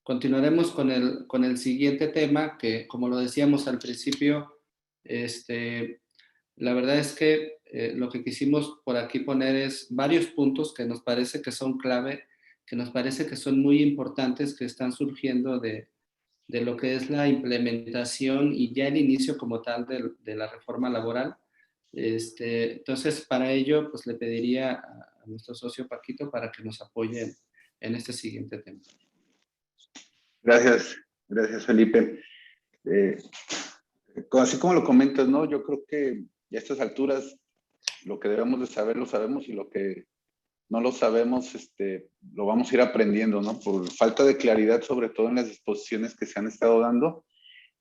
continuaremos con el siguiente tema, que como lo decíamos al principio, la verdad es que lo que quisimos por aquí poner es varios puntos que nos parece que son clave, que nos parece que son muy importantes, que están surgiendo de lo que es la implementación y ya el inicio como tal de la reforma laboral. Entonces, para ello, pues le pediría a nuestro socio Paquito para que nos apoye en este siguiente tema. Gracias Felipe. Así como lo comentas, ¿no? Yo creo que a estas alturas lo que debemos de saber lo sabemos y lo que no lo sabemos lo vamos a ir aprendiendo, ¿no? Por falta de claridad, sobre todo en las disposiciones que se han estado dando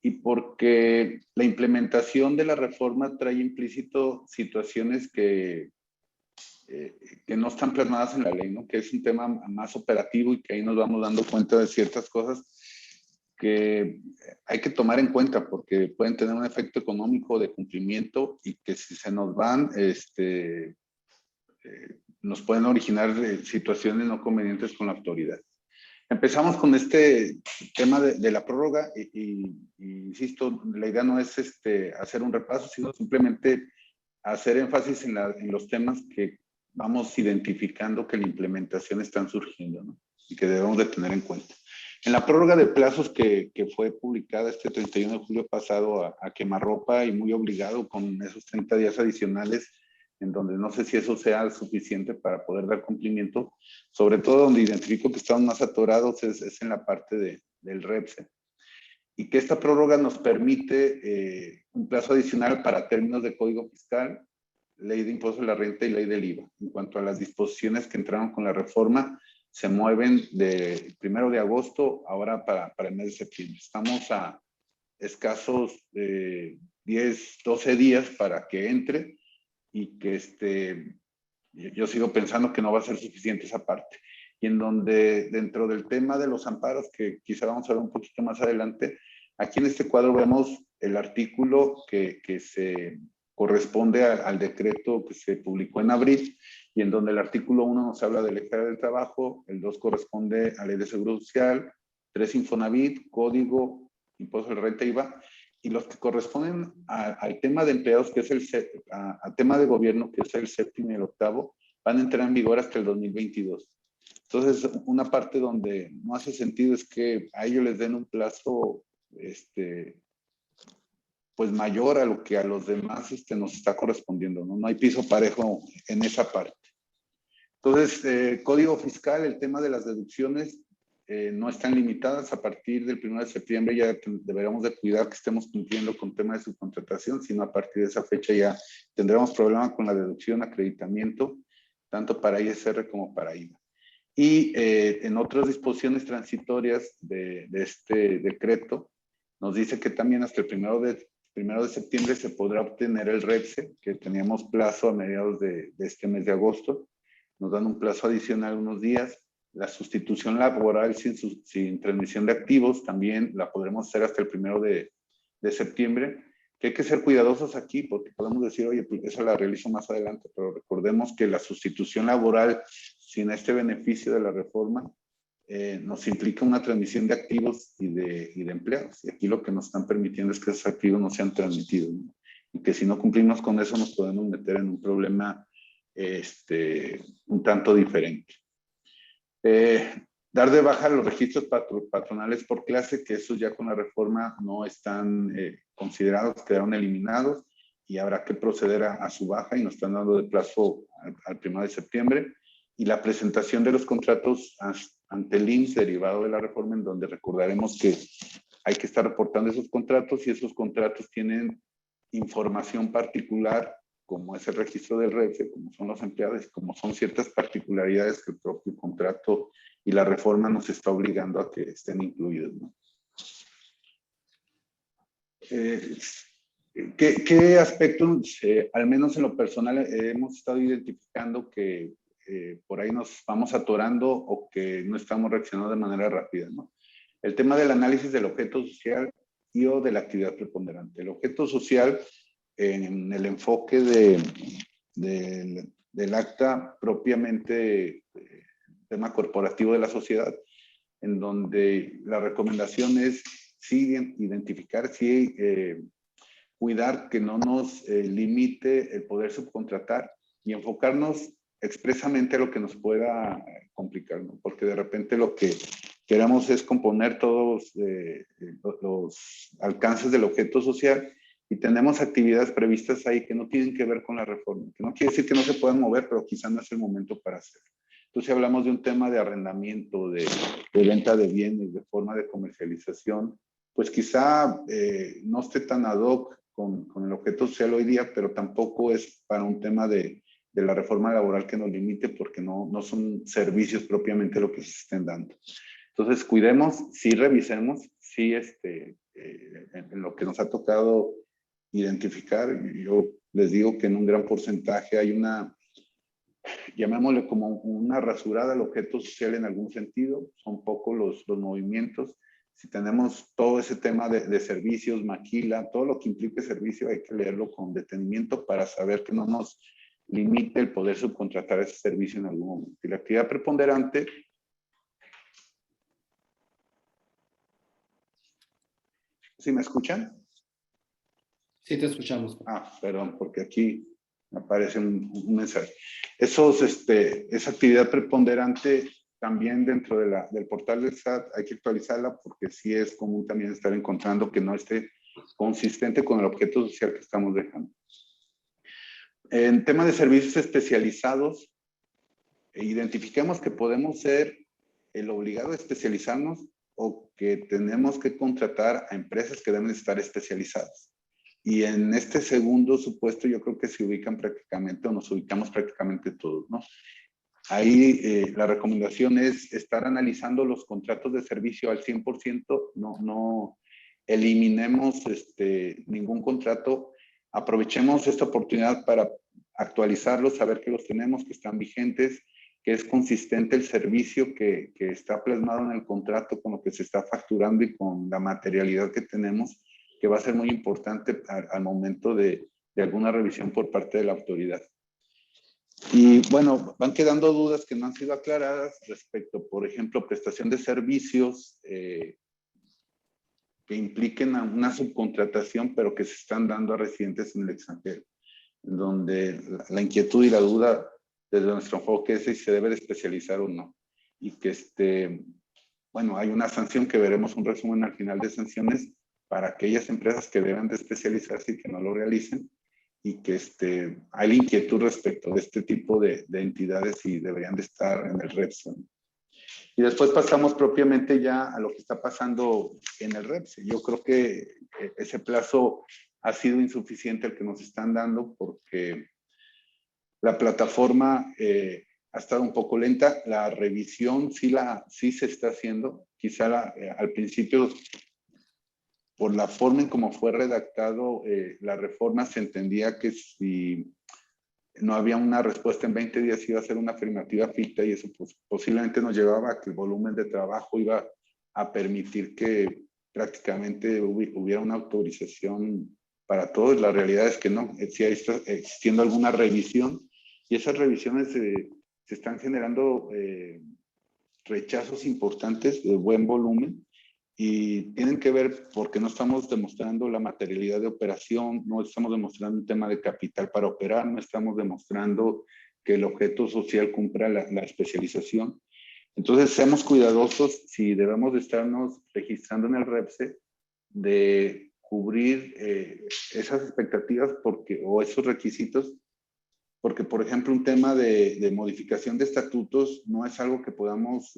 y porque la implementación de la reforma trae implícito situaciones que no están plasmadas en la ley, ¿no? Que es un tema más operativo y que ahí nos vamos dando cuenta de ciertas cosas que hay que tomar en cuenta porque pueden tener un efecto económico de cumplimiento y que si se nos van, nos pueden originar situaciones no convenientes con la autoridad. Empezamos con este tema de la prórroga y insisto, la idea no es hacer un repaso, sino simplemente hacer énfasis en los temas que vamos identificando que la implementación están surgiendo, ¿no? Y que debemos de tener en cuenta. En la prórroga de plazos que fue publicada este 31 de julio pasado a quemarropa y muy obligado con esos 30 días adicionales, en donde no sé si eso sea suficiente para poder dar cumplimiento, sobre todo donde identifico que estamos más atorados es en la parte del REPSE. Y que esta prórroga nos permite un plazo adicional para términos de código fiscal, ley de impuesto a la renta y ley del IVA. En cuanto a las disposiciones que entraron con la reforma, se mueven del 1 de agosto ahora para el mes de septiembre. Estamos a escasos 10, 12 días para que entre y que yo sigo pensando que no va a ser suficiente esa parte. Y en donde dentro del tema de los amparos, que quizá vamos a ver un poquito más adelante, aquí en este cuadro vemos el artículo que se corresponde al decreto que se publicó en abril y en donde el artículo 1 nos habla del hectárea del trabajo, el 2 corresponde a ley de seguro social, 3 Infonavit, código, impuesto de renta IVA, y los que corresponden al tema de empleados, que es al tema de gobierno, que es el 7º y el 8º, van a entrar en vigor hasta el 2022. Entonces, una parte donde no hace sentido es que a ellos les den un plazo pues mayor a lo que a los demás nos está correspondiendo, ¿no? No hay piso parejo en esa parte. Entonces, código fiscal, el tema de las deducciones no están limitadas. A partir del 1 de septiembre ya deberemos de cuidar que estemos cumpliendo con tema de subcontratación, sino a partir de esa fecha ya tendremos problemas con la deducción, acreditamiento, tanto para ISR como para IVA. Y en otras disposiciones transitorias de este decreto, nos dice que también hasta el 1 de septiembre se podrá obtener el REPSE, que teníamos plazo a mediados de este mes de agosto. Nos dan un plazo adicional unos días. La sustitución laboral sin transmisión de activos también la podremos hacer hasta el 1 de septiembre. Que hay que ser cuidadosos aquí porque podemos decir, oye, pues esa la realizo más adelante, pero recordemos que la sustitución laboral sin este beneficio de la reforma nos implica una transmisión de activos y de empleados. Y aquí lo que nos están permitiendo es que esos activos no sean transmitidos, ¿no? Y que si no cumplimos con eso nos podemos meter en un problema un tanto diferente. Dar de baja los registros patronales por clase, que esos ya con la reforma no están considerados, quedaron eliminados y habrá que proceder a su baja y nos están dando de plazo al 1 de septiembre. Y la presentación de los contratos ante el IMSS derivado de la reforma, en donde recordaremos que hay que estar reportando esos contratos y esos contratos tienen información particular, como es el registro del REFE, como son los empleados, como son ciertas particularidades que el propio contrato y la reforma nos está obligando a que estén incluidos, ¿no? ¿Qué aspectos, al menos en lo personal, hemos estado identificando que por ahí nos vamos atorando o que no estamos reaccionando de manera rápida, ¿no? El tema del análisis del objeto social y o de la actividad preponderante. El objeto social, en el enfoque del acta propiamente, tema corporativo de la sociedad, en donde la recomendación es sí identificar, sí cuidar que no nos limite el poder subcontratar y enfocarnos expresamente a lo que nos pueda complicar, ¿no? Porque de repente lo que queremos es componer todos los alcances del objeto social y tenemos actividades previstas ahí que no tienen que ver con la reforma, que no quiere decir que no se puedan mover, pero quizás no es el momento para hacerlo. Entonces, si hablamos de un tema de arrendamiento, de venta de bienes, de forma de comercialización, pues quizá no esté tan ad hoc con el objeto social hoy día, pero tampoco es para un tema de la reforma laboral que nos limite, porque no son servicios propiamente lo que se estén dando. Entonces, cuidemos, sí revisemos, sí en lo que nos ha tocado identificar. Yo les digo que en un gran porcentaje hay una, llamémosle como una rasurada al objeto social en algún sentido, son pocos los movimientos. Si tenemos todo ese tema de servicios, maquila, todo lo que implique servicio, hay que leerlo con detenimiento para saber que no nos limite el poder subcontratar ese servicio en algún momento. Y la actividad preponderante, ¿sí me escuchan? Sí, te escuchamos. Perdón, porque aquí me aparece un mensaje. Esa actividad preponderante también dentro del portal del SAT hay que actualizarla, porque sí es común también estar encontrando que no esté consistente con el objeto social que estamos dejando. En tema de servicios especializados, identifiquemos que podemos ser el obligado a especializarnos o que tenemos que contratar a empresas que deben estar especializadas. Y en este segundo supuesto yo creo que se ubican prácticamente, o nos ubicamos prácticamente todos, ¿no? Ahí la recomendación es estar analizando los contratos de servicio al 100%, no eliminemos ningún contrato, aprovechemos esta oportunidad para actualizarlos, saber que los tenemos, que están vigentes, que es consistente el servicio que está plasmado en el contrato con lo que se está facturando y con la materialidad que tenemos, que va a ser muy importante al momento de alguna revisión por parte de la autoridad. Y bueno, van quedando dudas que no han sido aclaradas respecto, por ejemplo, prestación de servicios que impliquen a una subcontratación, pero que se están dando a residentes en el extranjero, donde la inquietud y la duda desde nuestro enfoque es si se debe de especializar o no. Y que bueno, hay una sanción que veremos un resumen al final de sanciones para aquellas empresas que deben de especializarse y que no lo realicen, y que hay inquietud respecto de este tipo de entidades y deberían de estar en el REPS. Y después pasamos propiamente ya a lo que está pasando en el REPS. Yo creo que ese plazo ha sido insuficiente el que nos están dando, porque la plataforma ha estado un poco lenta. La revisión sí se está haciendo. Quizá al principio, por la forma en cómo fue redactado la reforma, se entendía que si no había una respuesta en 20 días iba a ser una afirmativa ficta, y eso pues, posiblemente nos llevaba a que el volumen de trabajo iba a permitir que prácticamente hubiera una autorización para todos. La realidad es que no, sí está existiendo alguna revisión, y esas revisiones se están generando rechazos importantes de buen volumen y tienen que ver porque no estamos demostrando la materialidad de operación, no estamos demostrando un tema de capital para operar, no estamos demostrando que el objeto social cumpla la especialización. Entonces, seamos cuidadosos si debemos de estarnos registrando en el REPSE de cubrir esas expectativas o esos requisitos, porque, por ejemplo, un tema de modificación de estatutos no es algo que podamos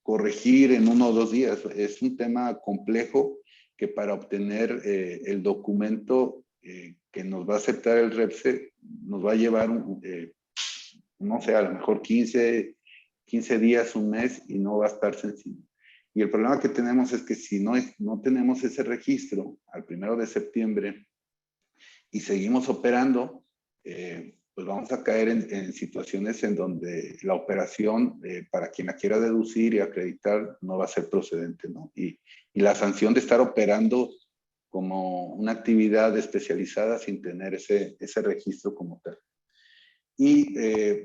corregir en 1 o 2 días. Es un tema complejo que para obtener el documento que nos va a aceptar el REPSE nos va a llevar, no sé, a lo mejor 15 días, un mes, y no va a estar sencillo. Y el problema que tenemos es que si no tenemos ese registro al 1 de septiembre y seguimos operando, pues vamos a caer en situaciones en donde la operación, para quien la quiera deducir y acreditar, no va a ser procedente, ¿no? Y la sanción de estar operando como una actividad especializada sin tener ese registro como tal. Y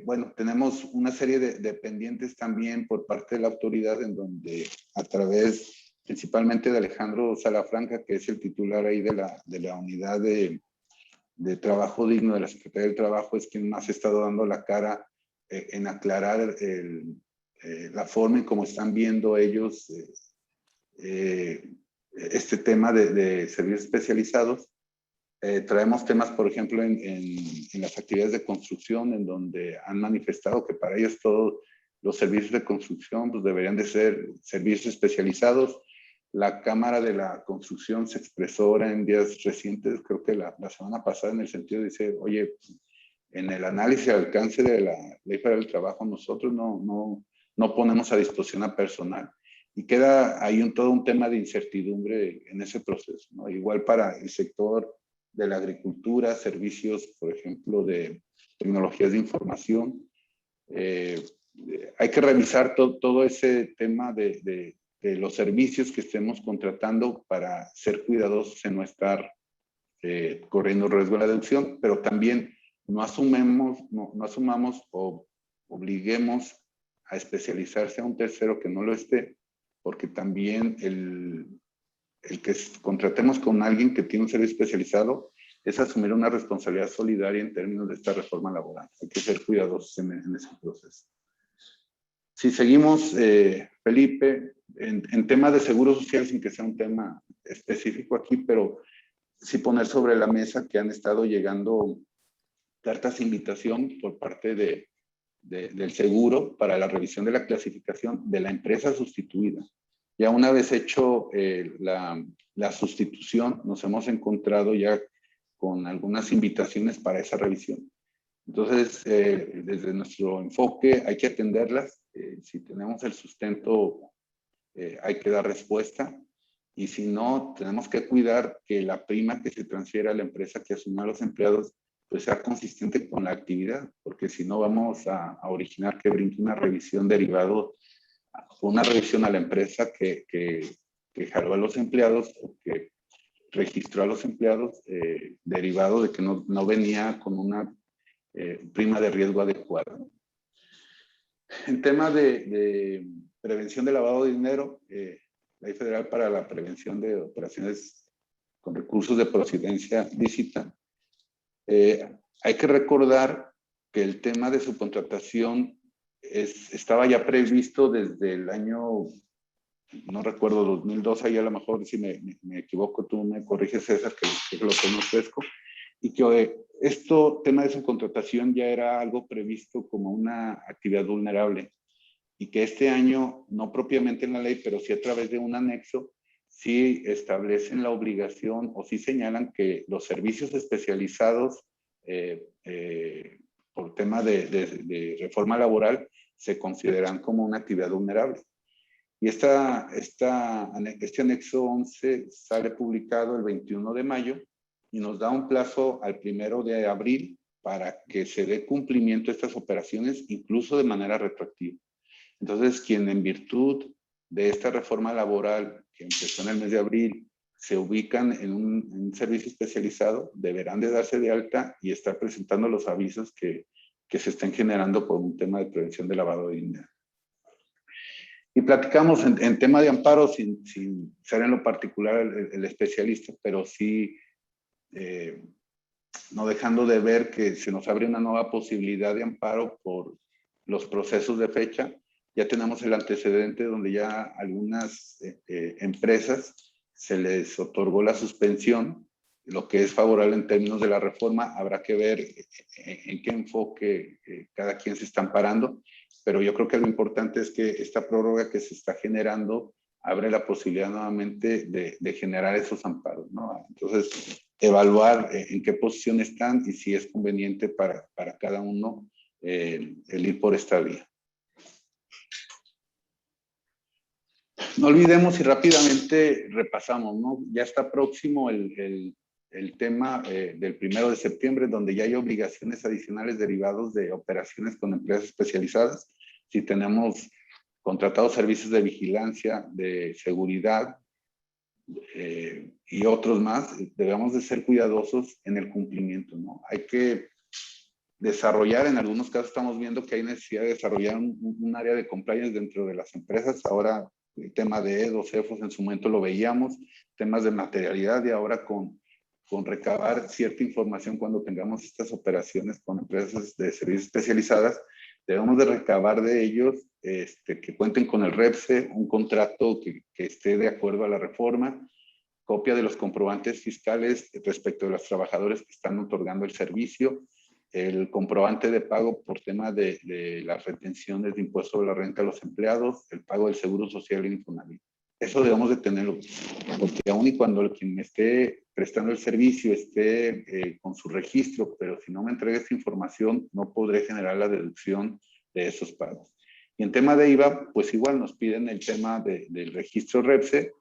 bueno, tenemos una serie de pendientes también por parte de la autoridad en donde a través principalmente de Alejandro Salafranca, que es el titular ahí de la unidad de trabajo digno de la Secretaría del Trabajo, es quien más ha estado dando la cara en aclarar la forma en cómo están viendo ellos este tema de servicios especializados. Traemos temas, por ejemplo, en las actividades de construcción, en donde han manifestado que para ellos todos los servicios de construcción pues, deberían de ser servicios especializados. La Cámara de la Construcción se expresó ahora en días recientes, creo que la semana pasada, en el sentido de decir, oye, en el análisis y alcance de la Ley Federal del Trabajo, nosotros no ponemos a disposición a personal. Y queda ahí todo un tema de incertidumbre en ese proceso, ¿no? Igual para el sector de la agricultura, servicios, por ejemplo, de tecnologías de información. Hay que revisar todo ese tema de los servicios que estemos contratando para ser cuidadosos en no estar corriendo riesgo de la deducción, pero también no asumamos o obliguemos a especializarse a un tercero que no lo esté, porque también el que contratemos con alguien que tiene un servicio especializado es asumir una responsabilidad solidaria en términos de esta reforma laboral. Hay que ser cuidadosos en ese proceso. Si seguimos, Felipe, en temas de seguro social, sin que sea un tema específico aquí, pero sí poner sobre la mesa que han estado llegando cartas de invitación por parte del seguro para la revisión de la clasificación de la empresa sustituida. Ya una vez hecho la sustitución, nos hemos encontrado ya con algunas invitaciones para esa revisión. Entonces, desde nuestro enfoque hay que atenderlas. Si tenemos el sustento, hay que dar respuesta. Y si no, tenemos que cuidar que la prima que se transfiera a la empresa que asume a los empleados pues sea consistente con la actividad, porque si no vamos a originar que brinque una revisión derivado, una revisión a la empresa que jaló a los empleados o que registró a los empleados derivado de que no venía con una prima de riesgo adecuada. En tema de prevención de lavado de dinero, Ley Federal para la Prevención de Operaciones con Recursos de Procedencia Lícita, hay que recordar que el tema de subcontratación estaba ya previsto desde el año, no recuerdo, 2002, ahí a lo mejor si me equivoco, tú me corriges, César, que lo tengo fresco, y que tema de subcontratación ya era algo previsto como una actividad vulnerable, y que este año, no propiamente en la ley, pero sí a través de un anexo, sí establecen la obligación o sí señalan que los servicios especializados por tema de reforma laboral se consideran como una actividad vulnerable. Y este anexo 11 sale publicado el 21 de mayo y nos da un plazo al 1 de abril para que se dé cumplimiento a estas operaciones, incluso de manera retroactiva. Entonces, quien en virtud de esta reforma laboral que empezó en el mes de abril, se ubican en un servicio especializado, deberán de darse de alta y estar presentando los avisos que se estén generando por un tema de prevención de lavado de dinero. Y platicamos en tema de amparo, sin ser en lo particular el especialista, pero sí no dejando de ver que se nos abre una nueva posibilidad de amparo por los procesos de fecha. Ya tenemos el antecedente donde ya algunas empresas se les otorgó la suspensión, lo que es favorable en términos de la reforma. Habrá que ver en qué enfoque cada quien se está amparando, pero yo creo que lo importante es que esta prórroga que se está generando abre la posibilidad nuevamente de generar esos amparos, ¿no? Entonces, evaluar en qué posición están y si es conveniente para cada uno el ir por esta vía. No olvidemos y rápidamente repasamos, ¿no? Ya está próximo el tema del 1 de septiembre, donde ya hay obligaciones adicionales derivados de operaciones con empresas especializadas. Si tenemos contratados servicios de vigilancia, de seguridad y otros más, debemos de ser cuidadosos en el cumplimiento, ¿no? Hay que desarrollar, en algunos casos estamos viendo que hay necesidad de desarrollar un área de compliance dentro de las empresas. Ahora el tema de EDOS, CEFOS, en su momento lo veíamos, temas de materialidad, y ahora con recabar cierta información cuando tengamos estas operaciones con empresas de servicios especializadas, debemos de recabar de ellos que cuenten con el REPSE, un contrato que esté de acuerdo a la reforma, copia de los comprobantes fiscales respecto de los trabajadores que están otorgando el servicio, el comprobante de pago por tema de las retenciones de impuesto sobre la renta a los empleados, el pago del seguro social y Infonavit. Eso debemos de tenerlo, porque aun y cuando quien me esté prestando el servicio esté con su registro, pero si no me entrega esta información, no podré generar la deducción de esos pagos. Y en tema de IVA, pues igual nos piden el tema del registro REPSE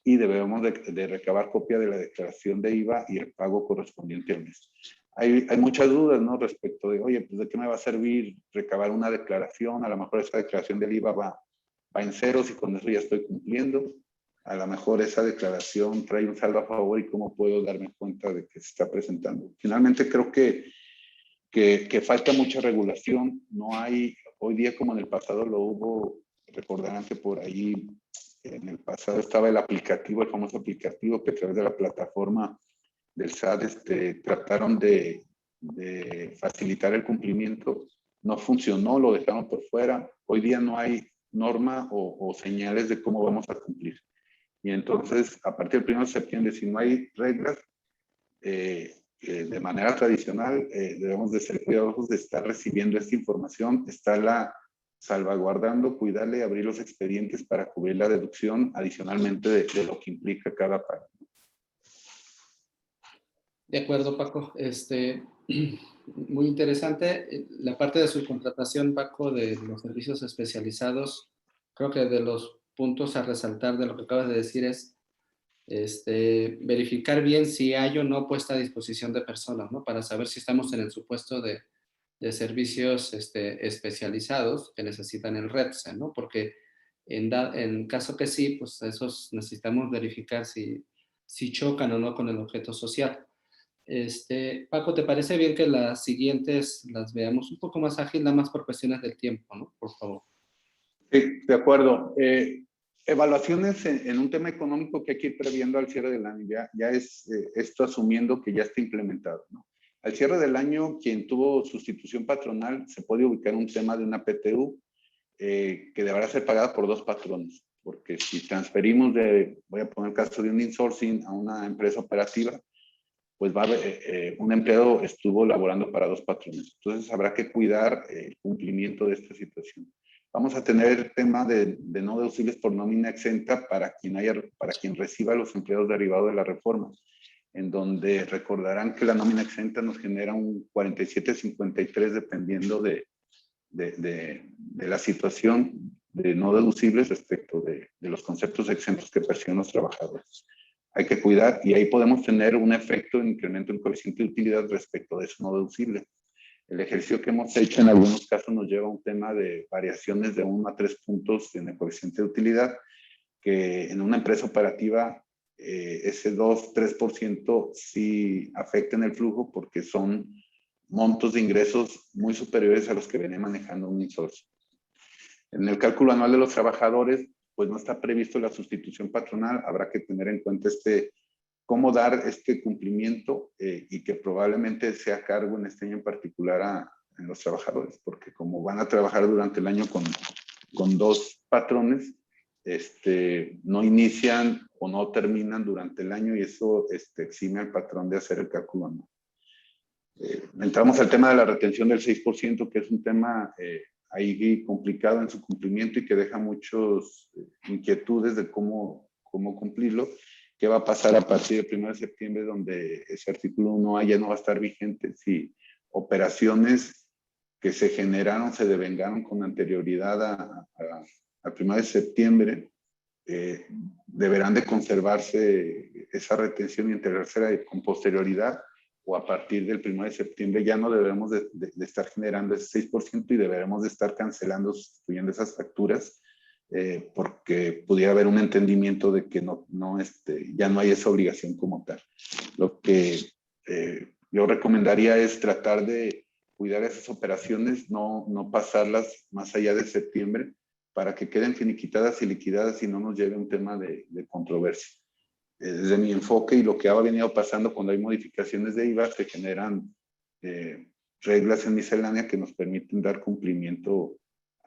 y debemos de recabar copia de la declaración de IVA y el pago correspondiente al mes. Hay muchas dudas, ¿no? Respecto de, oye, pues ¿de qué me va a servir recabar una declaración? A lo mejor esa declaración del IVA va en ceros y con eso ya estoy cumpliendo. A lo mejor esa declaración trae un saldo a favor y cómo puedo darme cuenta de que se está presentando. Finalmente creo que falta mucha regulación. No hay, hoy día como en el pasado lo hubo, recordarán que por ahí en el pasado estaba el aplicativo, el famoso aplicativo que a través de la plataforma del SAT trataron de facilitar el cumplimiento. No funcionó, lo dejaron por fuera. Hoy día no hay norma o señales de cómo vamos a cumplir. Y entonces, a partir del 1 de septiembre, si no hay reglas, de manera tradicional, debemos de ser cuidadosos de estar recibiendo esta información, estarla salvaguardando, cuidarle, abrir los expedientes para cubrir la deducción adicionalmente de lo que implica cada pago. De acuerdo, Paco. Muy interesante. La parte de subcontratación, Paco, de los servicios especializados, creo que de los puntos a resaltar de lo que acabas de decir es verificar bien si hay o no puesta a disposición de personas, ¿no? Para saber si estamos en el supuesto de servicios especializados que necesitan el REPSE, ¿no? Porque en caso que sí, pues esos necesitamos verificar si chocan o no con el objeto social. Paco, ¿te parece bien que las siguientes las veamos un poco más ágil, nada más por cuestiones del tiempo, ¿no? Por favor. Sí, de acuerdo. Evaluaciones en un tema económico que hay que ir previendo al cierre del año. Ya es esto asumiendo que ya está implementado, ¿no? Al cierre del año, quien tuvo sustitución patronal se puede ubicar un tema de una PTU que deberá ser pagada por dos patrones. Porque si transferimos voy a poner el caso de un insourcing a una empresa operativa, pues un empleado estuvo laborando para dos patrones. Entonces habrá que cuidar el cumplimiento de esta situación. Vamos a tener el tema de no deducibles por nómina exenta para quien reciba los empleados derivados de la reforma, en donde recordarán que la nómina exenta nos genera un 47.53 dependiendo de la situación de no deducibles respecto de los conceptos exentos que perciben los trabajadores. Hay que cuidar y ahí podemos tener un efecto de incremento en coeficiente de utilidad respecto de eso no deducible. El ejercicio que hemos hecho en algunos casos nos lleva a un tema de variaciones de 1 a 3 puntos en el coeficiente de utilidad, que en una empresa operativa ese 2-3% sí afecta en el flujo porque son montos de ingresos muy superiores a los que viene manejando un insourcing. En el cálculo anual de los trabajadores, pues no está previsto la sustitución patronal. Habrá que tener en cuenta cómo dar este cumplimiento y que probablemente sea a cargo en este año en particular a los trabajadores, porque como van a trabajar durante el año con dos patrones, no inician o no terminan durante el año y eso exime al patrón de hacer el cálculo anual. Entramos al tema de la retención del 6%, que es un tema ahí complicado en su cumplimiento y que deja muchas inquietudes de cómo cumplirlo. ¿Qué va a pasar a partir del 1 de septiembre, donde ese artículo 1A ya no va a estar vigente? Si operaciones que se generaron, se devengaron con anterioridad al 1 de septiembre, deberán de conservarse esa retención y entregársela con posterioridad, o a partir del 1 de septiembre ya no debemos de estar generando ese 6% y deberemos de estar cancelando, sustituyendo esas facturas, porque pudiera haber un entendimiento de que ya no hay esa obligación como tal. Lo que yo recomendaría es tratar de cuidar esas operaciones, no pasarlas más allá de septiembre, para que queden finiquitadas y liquidadas y no nos lleve a un tema de controversia. Desde mi enfoque y lo que ha venido pasando cuando hay modificaciones de IVA, se generan reglas en miscelánea que nos permiten dar cumplimiento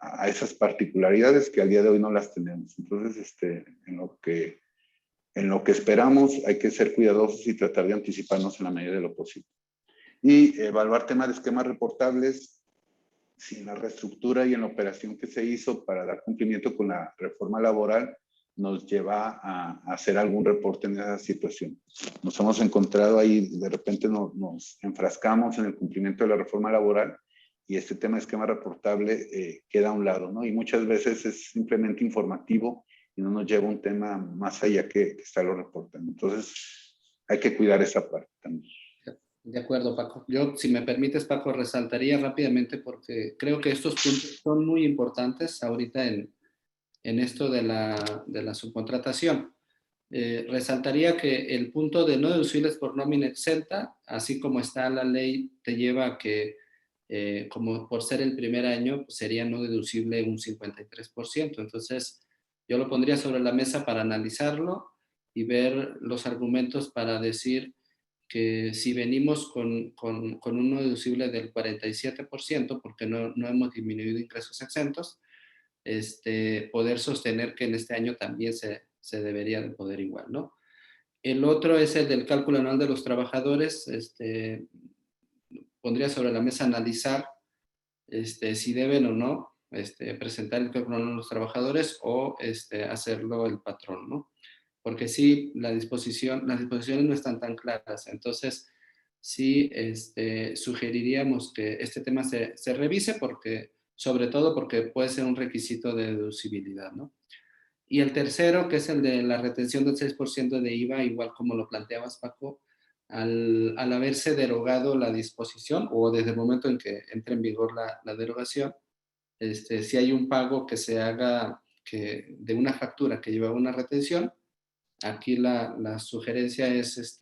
a esas particularidades que al día de hoy no las tenemos. Entonces, en lo que esperamos hay que ser cuidadosos y tratar de anticiparnos en la medida de lo posible. Y evaluar temas de esquemas reportables. Si en la reestructura y en la operación que se hizo para dar cumplimiento con la reforma laboral nos lleva a hacer algún reporte en esa situación. Nos hemos encontrado ahí, de repente nos enfrascamos en el cumplimiento de la reforma laboral y este tema de esquema reportable queda a un lado, ¿no? Y muchas veces es simplemente informativo y no nos lleva a un tema más allá que estarlo reportando. Entonces, hay que cuidar esa parte también. De acuerdo, Paco. Yo, si me permites, Paco, resaltaría rápidamente porque creo que estos puntos son muy importantes ahorita en esto de la subcontratación. Resaltaría que el punto de no deducibles por nómina exenta, así como está la ley, te lleva a que, como por ser el primer año, pues sería no deducible un 53%. Entonces, yo lo pondría sobre la mesa para analizarlo y ver los argumentos para decir que si venimos con un no deducible del 47%, porque no hemos disminuido ingresos exentos, poder sostener que en este año también se debería de poder igual, ¿no? El otro es el del cálculo anual de los trabajadores. Pondría sobre la mesa analizar si deben o no presentar el cálculo anual de los trabajadores o hacerlo el patrón, ¿no? Porque sí, las disposiciones no están tan claras. Entonces, sí sugeriríamos que este tema se revise sobre todo porque puede ser un requisito de deducibilidad, ¿no? Y el tercero, que es el de la retención del 6% de IVA, igual como lo planteabas, Paco, al haberse derogado la disposición o desde el momento en que entre en vigor la derogación, si hay un pago que se haga de una factura que lleva una retención, aquí la sugerencia es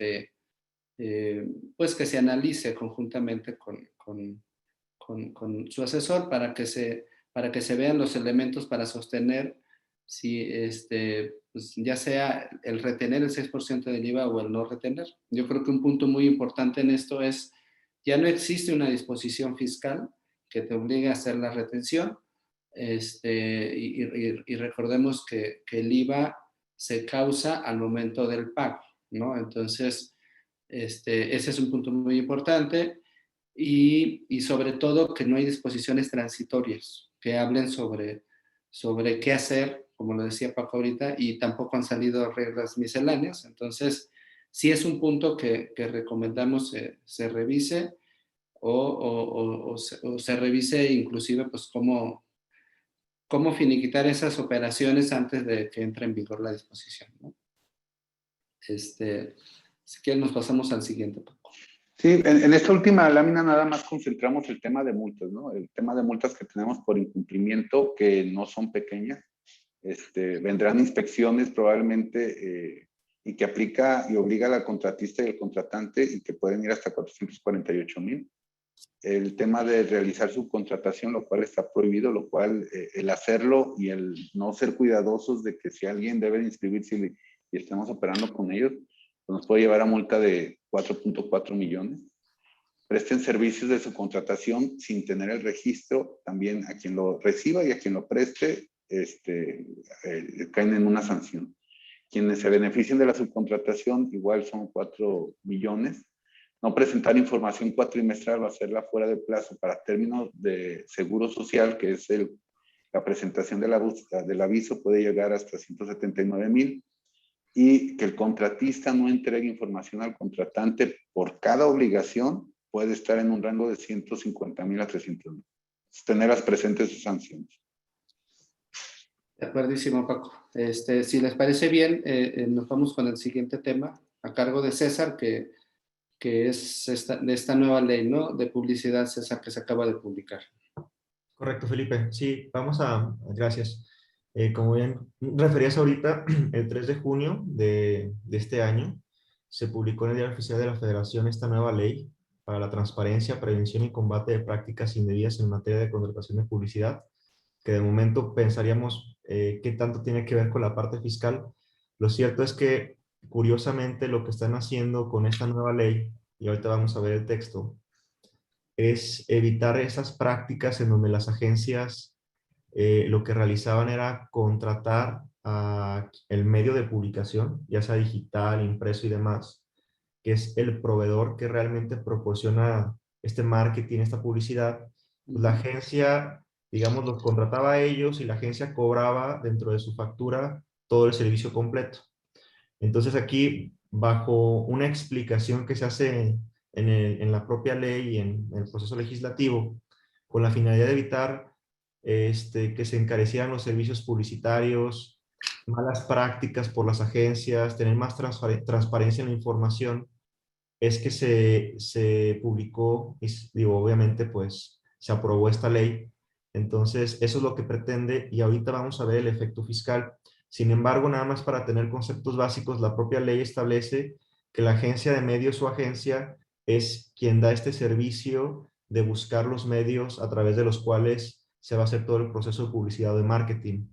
pues que se analice conjuntamente con su asesor para que se vean los elementos para sostener si pues ya sea el retener el 6% del IVA o el no retener. Yo creo que un punto muy importante en esto es, ya no existe una disposición fiscal que te obligue a hacer la retención, y recordemos que el IVA se causa al momento del pago, ¿no? Entonces, ese es un punto muy importante. Y sobre todo que no hay disposiciones transitorias que hablen sobre qué hacer, como lo decía Paco ahorita, y tampoco han salido reglas misceláneas. Entonces, sí es un punto que recomendamos se revise o se revise inclusive pues cómo finiquitar esas operaciones antes de que entre en vigor la disposición, ¿no? Si quieren nos pasamos al siguiente, Paco. Sí, en esta última lámina nada más concentramos el tema de multas, ¿no? El tema de multas que tenemos por incumplimiento, que no son pequeñas. Vendrán inspecciones probablemente y que aplica y obliga a la contratista y al contratante y que pueden ir hasta 448,000. el tema de realizar subcontratación, lo cual está prohibido, lo cual el hacerlo y el no ser cuidadosos de que si alguien debe inscribirse y estamos operando con ellos, pues nos puede llevar a multa de 4.4 millones. Presten servicios de subcontratación sin tener el registro, también a quien lo reciba y a quien lo preste, caen en una sanción. Quienes se beneficien de la subcontratación, igual son 4 millones. No presentar información cuatrimestral o hacerla fuera de plazo para términos de seguro social, que es la presentación del aviso, puede llegar hasta 179,000. Y que el contratista no entregue información al contratante por cada obligación, puede estar en un rango de 150,000 a 300,000. Tenerlas presentes sus sanciones. De acuerdísimo, Paco. Si les parece bien, nos vamos con el siguiente tema, a cargo de César, que es de esta nueva ley, ¿no? De publicidad, César, que se acaba de publicar. Correcto, Felipe. Sí, gracias. Como bien referías ahorita, el 3 de junio de este año se publicó en el Diario Oficial de la Federación esta nueva ley para la transparencia, prevención y combate de prácticas indebidas en materia de contratación de publicidad, que de momento pensaríamos qué tanto tiene que ver con la parte fiscal. Lo cierto es que, curiosamente, lo que están haciendo con esta nueva ley, y ahorita vamos a ver el texto, es evitar esas prácticas en donde las agencias lo que realizaban era contratar el medio de publicación, ya sea digital, impreso y demás, que es el proveedor que realmente proporciona este marketing, esta publicidad. Pues la agencia, digamos, los contrataba a ellos y la agencia cobraba dentro de su factura todo el servicio completo. Entonces aquí, bajo una explicación que se hace en la propia ley y en el proceso legislativo, con la finalidad de evitar que se encarecieran los servicios publicitarios, malas prácticas por las agencias, tener más transparencia en la información, es que se publicó, y digo, obviamente, pues se aprobó esta ley. Entonces, eso es lo que pretende, y ahorita vamos a ver el efecto fiscal. Sin embargo, nada más para tener conceptos básicos, la propia ley establece que la agencia de medios o agencia es quien da este servicio de buscar los medios a través de los cuales se va a hacer todo el proceso de publicidad o de marketing.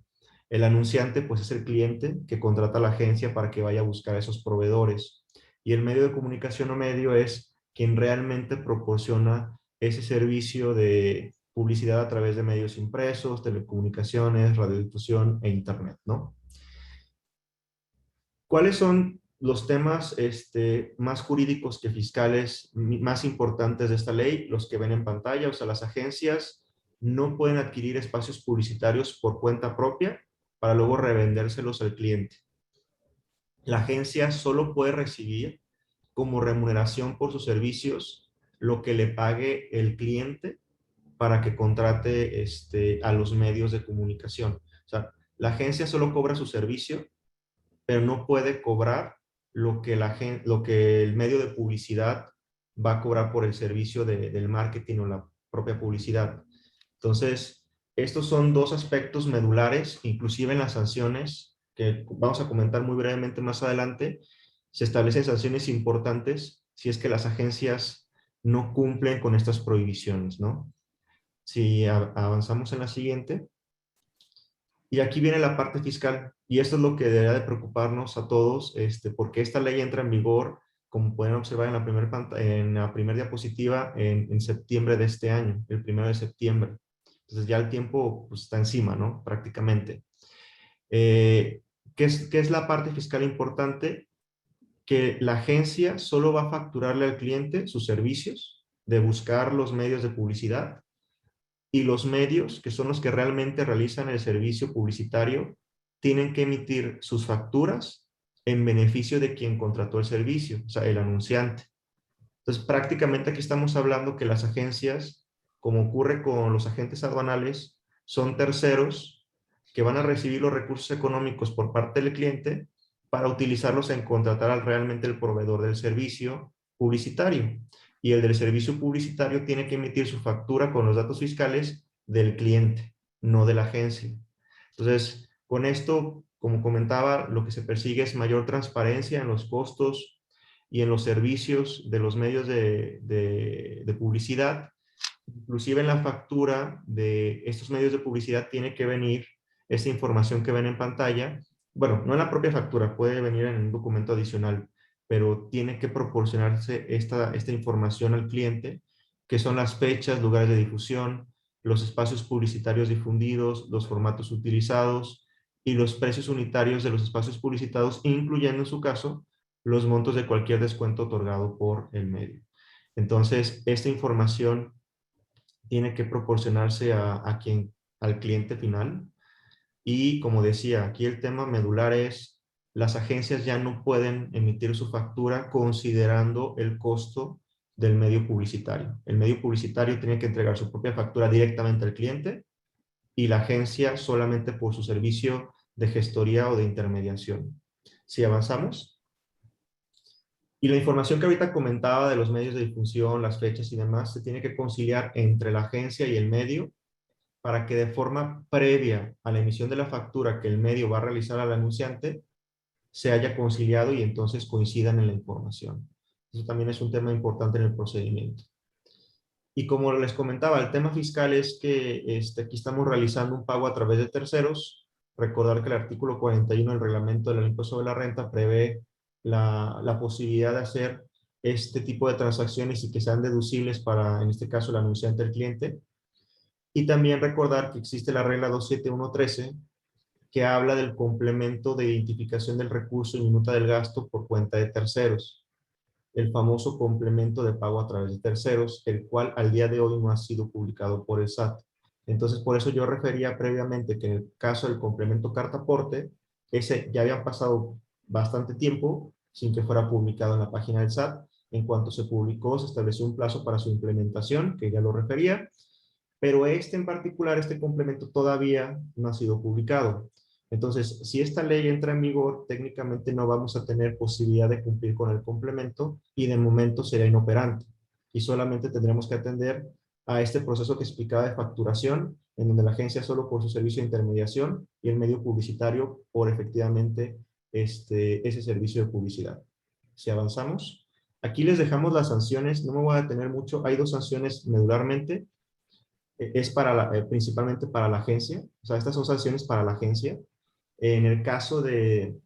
El anunciante, pues, es el cliente que contrata a la agencia para que vaya a buscar a esos proveedores. Y el medio de comunicación o medio es quien realmente proporciona ese servicio de publicidad a través de medios impresos, telecomunicaciones, radiodifusión e internet, ¿no? ¿Cuáles son los temas más jurídicos que fiscales más importantes de esta ley? Los que ven en pantalla, o sea, las agencias no pueden adquirir espacios publicitarios por cuenta propia para luego revendérselos al cliente. La agencia solo puede recibir como remuneración por sus servicios lo que le pague el cliente para que contrate a los medios de comunicación. O sea, la agencia solo cobra su servicio, pero no puede cobrar lo que el medio de publicidad va a cobrar por el servicio del marketing o la propia publicidad. Entonces, estos son dos aspectos medulares, inclusive en las sanciones, que vamos a comentar muy brevemente más adelante. Se establecen sanciones importantes si es que las agencias no cumplen con estas prohibiciones, ¿no? Si avanzamos en la siguiente. Y aquí viene la parte fiscal, y esto es lo que debería de preocuparnos a todos, porque esta ley entra en vigor, como pueden observar en la primera diapositiva, en septiembre de este año, el 1 de septiembre. Entonces ya el tiempo pues, está encima, ¿no? Prácticamente. ¿Qué es la parte fiscal importante? Que la agencia solo va a facturarle al cliente sus servicios de buscar los medios de publicidad, y los medios, que son los que realmente realizan el servicio publicitario, tienen que emitir sus facturas en beneficio de quien contrató el servicio, o sea, el anunciante. Entonces, prácticamente aquí estamos hablando que las agencias, como ocurre con los agentes aduanales, son terceros que van a recibir los recursos económicos por parte del cliente para utilizarlos en contratar realmente el proveedor del servicio publicitario. Y el del servicio publicitario tiene que emitir su factura con los datos fiscales del cliente, no de la agencia. Entonces, con esto, como comentaba, lo que se persigue es mayor transparencia en los costos y en los servicios de los medios de publicidad, Inclusive en la factura de estos medios de publicidad tiene que venir esta información que ven en pantalla. Bueno, no en la propia factura, puede venir en un documento adicional, pero tiene que proporcionarse esta información al cliente, que son las fechas, lugares de difusión, los espacios publicitarios difundidos, los formatos utilizados y los precios unitarios de los espacios publicitados, incluyendo en su caso los montos de cualquier descuento otorgado por el medio. Entonces, esta información tiene que proporcionarse al cliente final. Y como decía, aquí el tema medular es, las agencias ya no pueden emitir su factura considerando el costo del medio publicitario. El medio publicitario tiene que entregar su propia factura directamente al cliente y la agencia solamente por su servicio de gestoría o de intermediación. Si avanzamos. Y la información que ahorita comentaba de los medios de difusión, las fechas y demás, se tiene que conciliar entre la agencia y el medio para que de forma previa a la emisión de la factura que el medio va a realizar al anunciante, se haya conciliado y entonces coincidan en la información. Eso también es un tema importante en el procedimiento. Y como les comentaba, el tema fiscal es que aquí estamos realizando un pago a través de terceros. Recordar que el artículo 41 del reglamento del impuesto sobre la renta prevé la posibilidad de hacer este tipo de transacciones y que sean deducibles para, en este caso, el anunciante del cliente. Y también recordar que existe la regla 27113 que habla del complemento de identificación del recurso y minuta del gasto por cuenta de terceros, el famoso complemento de pago a través de terceros, el cual al día de hoy no ha sido publicado por el SAT. Entonces, por eso yo refería previamente que en el caso del complemento carta aporte, ese ya había pasado bastante tiempo sin que fuera publicado en la página del SAT. En cuanto se publicó, se estableció un plazo para su implementación, que ya lo refería, pero este en particular, este complemento todavía no ha sido publicado. Entonces, si esta ley entra en vigor, técnicamente no vamos a tener posibilidad de cumplir con el complemento y de momento será inoperante. Y solamente tendremos que atender a este proceso que explicaba de facturación, en donde la agencia solo por su servicio de intermediación y el medio publicitario por efectivamente ese servicio de publicidad. Si avanzamos, aquí les dejamos las sanciones, no me voy a detener mucho, hay dos sanciones medularmente, es principalmente para la agencia, o sea, estas son sanciones para la agencia. En el caso del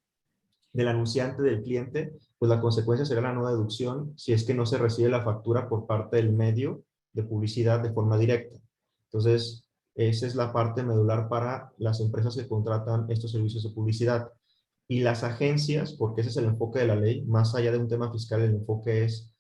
anunciante, del cliente, pues la consecuencia será la no deducción si es que no se recibe la factura por parte del medio de publicidad de forma directa. Entonces, esa es la parte medular para las empresas que contratan estos servicios de publicidad. Y las agencias, porque ese es el enfoque de la ley, más allá de un tema fiscal, el enfoque es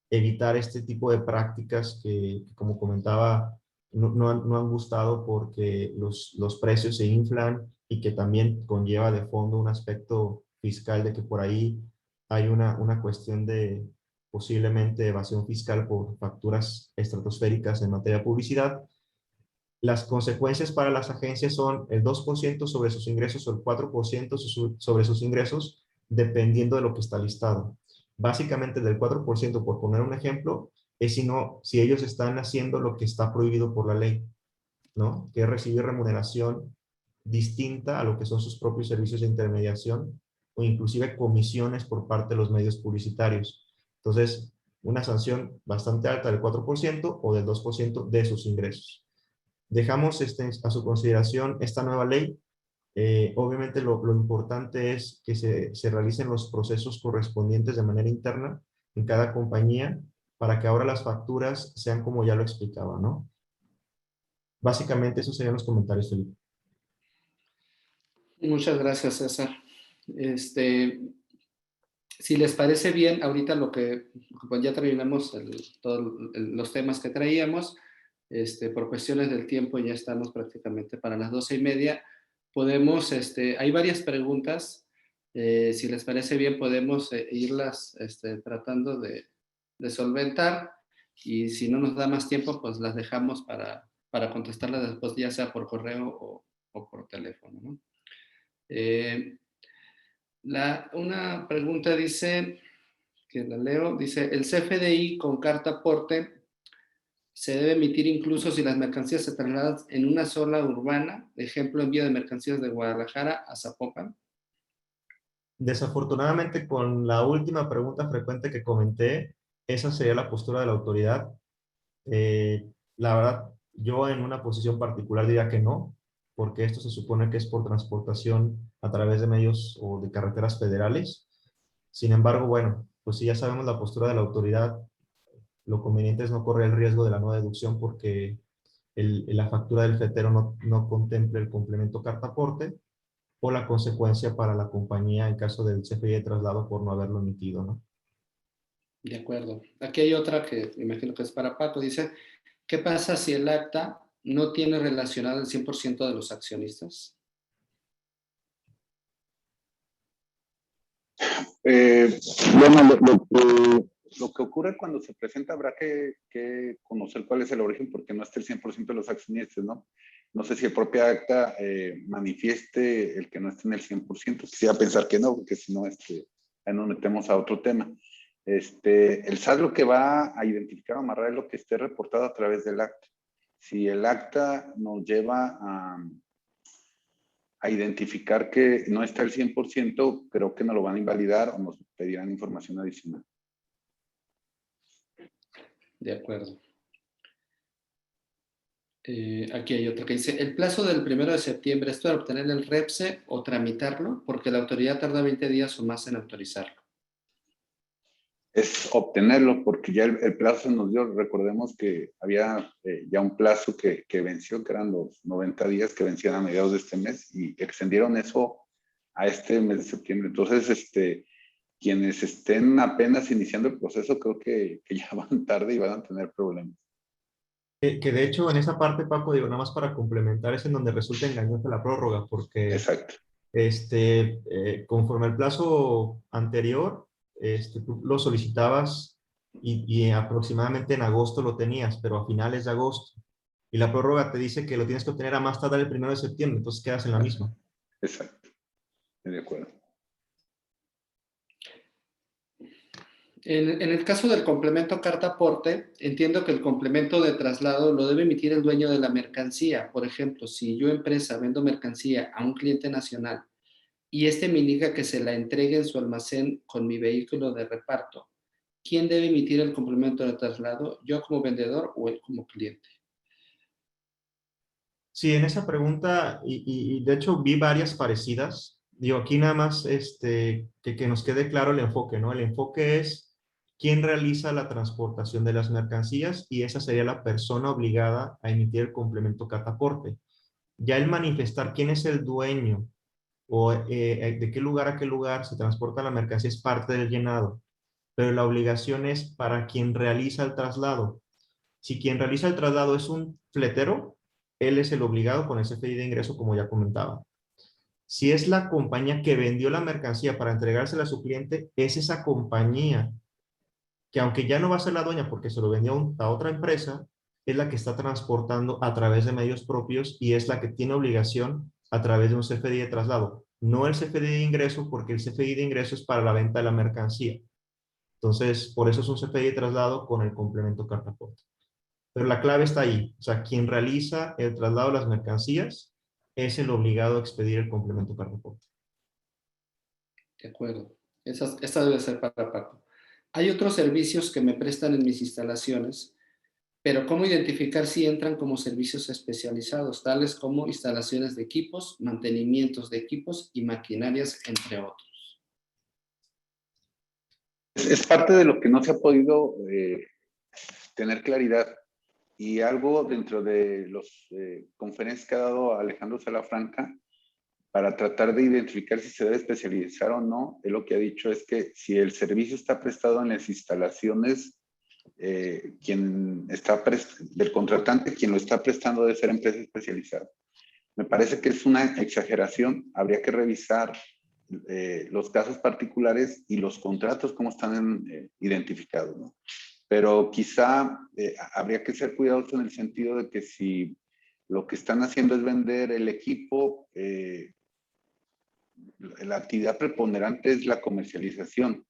evitar este tipo de prácticas que como comentaba, no han gustado porque los precios se inflan y que también conlleva de fondo un aspecto fiscal de que por ahí hay una cuestión de posiblemente evasión fiscal por facturas estratosféricas en materia de publicidad. Las consecuencias para las agencias son el 2% sobre sus ingresos o el 4% sobre sus ingresos, dependiendo de lo que está listado. Básicamente del 4%, por poner un ejemplo, es si ellos están haciendo lo que está prohibido por la ley, ¿no? Que es recibir remuneración distinta a lo que son sus propios servicios de intermediación o inclusive comisiones por parte de los medios publicitarios. Entonces, una sanción bastante alta del 4% o del 2% de sus ingresos. Dejamos a su consideración esta nueva ley. Obviamente lo importante es que se realicen los procesos correspondientes de manera interna en cada compañía para que ahora las facturas sean como ya lo explicaba, ¿no? Básicamente esos serían los comentarios, Felipe. Muchas gracias, César. Si les parece bien, ahorita pues ya terminamos todos los temas que traíamos. Por cuestiones del tiempo ya estamos prácticamente para las 12:30. Podemos, hay varias preguntas. Si les parece bien, podemos irlas tratando de solventar. Y si no nos da más tiempo, pues las dejamos para contestarlas después, ya sea por correo o por teléfono, ¿no? Una pregunta dice, que la leo, dice, ¿el CFDI con carta aporte se debe emitir incluso si las mercancías se trasladan en una sola urbana? Ejemplo, envío de mercancías de Guadalajara a Zapopan. Desafortunadamente, con la última pregunta frecuente que comenté, esa sería la postura de la autoridad. la verdad, yo en una posición particular diría que no, porque esto se supone que es por transportación a través de medios o de carreteras federales. Sin embargo, bueno, pues si ya sabemos la postura de la autoridad, lo conveniente es no correr el riesgo de la no deducción porque la factura del fletero no contempla el complemento carta aporte o la consecuencia para la compañía en caso del CFDI de traslado por no haberlo emitido, ¿no? De acuerdo. Aquí hay otra que me imagino que es para Paco. Dice, ¿qué pasa si el acta no tiene relacionado el 100% de los accionistas? Bueno, lo que ocurre cuando se presenta habrá que conocer cuál es el origen porque no está el 100% de los accionistas, ¿no? No sé si el propio acta manifieste el que no esté en el 100%. Quisiera pensar que no, porque si no, ahí nos metemos a otro tema. El SAT lo que va a identificar o amarrar es lo que esté reportado a través del acta. Si el acta nos lleva a identificar que no está el 100%, creo que nos lo van a invalidar o nos pedirán información adicional. De acuerdo. Aquí hay otro que dice, el plazo del 1 de septiembre es para obtener el REPSE o tramitarlo, porque la autoridad tarda 20 días o más en autorizarlo. Es obtenerlo, porque ya el plazo se nos dio. Recordemos que había ya un plazo que venció, que eran los 90 días que vencían a mediados de este mes, y extendieron eso a este mes de septiembre. Entonces, quienes estén apenas iniciando el proceso, creo que ya van tarde y van a tener problemas. Que de hecho en esa parte, Paco, digo, nada más para complementar, es en donde resulta engañosa la prórroga, porque Exacto. conforme al plazo anterior, tú lo solicitabas y aproximadamente en agosto lo tenías, pero a finales de agosto. Y la prórroga te dice que lo tienes que obtener a más tardar el 1 de septiembre, entonces quedas en la misma. Exacto. De acuerdo. En el caso del complemento carta aporte, entiendo que el complemento de traslado lo debe emitir el dueño de la mercancía. Por ejemplo, si yo empresa vendo mercancía a un cliente nacional y me indica que se la entregue en su almacén con mi vehículo de reparto, ¿quién debe emitir el complemento de traslado? ¿Yo como vendedor o él como cliente? Sí, en esa pregunta, y de hecho vi varias parecidas. Digo, aquí nada más que nos quede claro el enfoque, ¿no? El enfoque es quién realiza la transportación de las mercancías y esa sería la persona obligada a emitir el complemento cartaporte. Ya el manifestar quién es el dueño o de qué lugar a qué lugar se transporta la mercancía es parte del llenado, pero la obligación es para quien realiza el traslado. Si quien realiza el traslado es un fletero, él es el obligado con el CFDI de ingreso, como ya comentaba. Si es la compañía que vendió la mercancía para entregársela a su cliente, es esa compañía que aunque ya no va a ser la dueña porque se lo vendió a otra empresa, es la que está transportando a través de medios propios y es la que tiene obligación a través de un CFDI de traslado. No el CFDI de ingreso, porque el CFDI de ingreso es para la venta de la mercancía. Entonces, por eso es un CFDI de traslado con el complemento carta aporte. Pero la clave está ahí. O sea, quien realiza el traslado de las mercancías es el obligado a expedir el complemento carta aporte. De acuerdo. Esta debe ser para Paco. Hay otros servicios que me prestan en mis instalaciones, pero ¿cómo identificar si entran como servicios especializados, tales como instalaciones de equipos, mantenimientos de equipos y maquinarias, entre otros? Es parte de lo que no se ha podido tener claridad. Y algo dentro de las conferencias que ha dado Alejandro Salafranca para tratar de identificar si se debe especializar o no, él lo que ha dicho es que si el servicio está prestado en las instalaciones, quien está del contratante, quien lo está prestando debe ser empresa especializada. Me parece que es una exageración. Habría que revisar los casos particulares y los contratos, cómo están identificados, ¿no? Pero quizá habría que ser cuidadosos en el sentido de que si lo que están haciendo es vender el equipo, la actividad preponderante es la comercialización.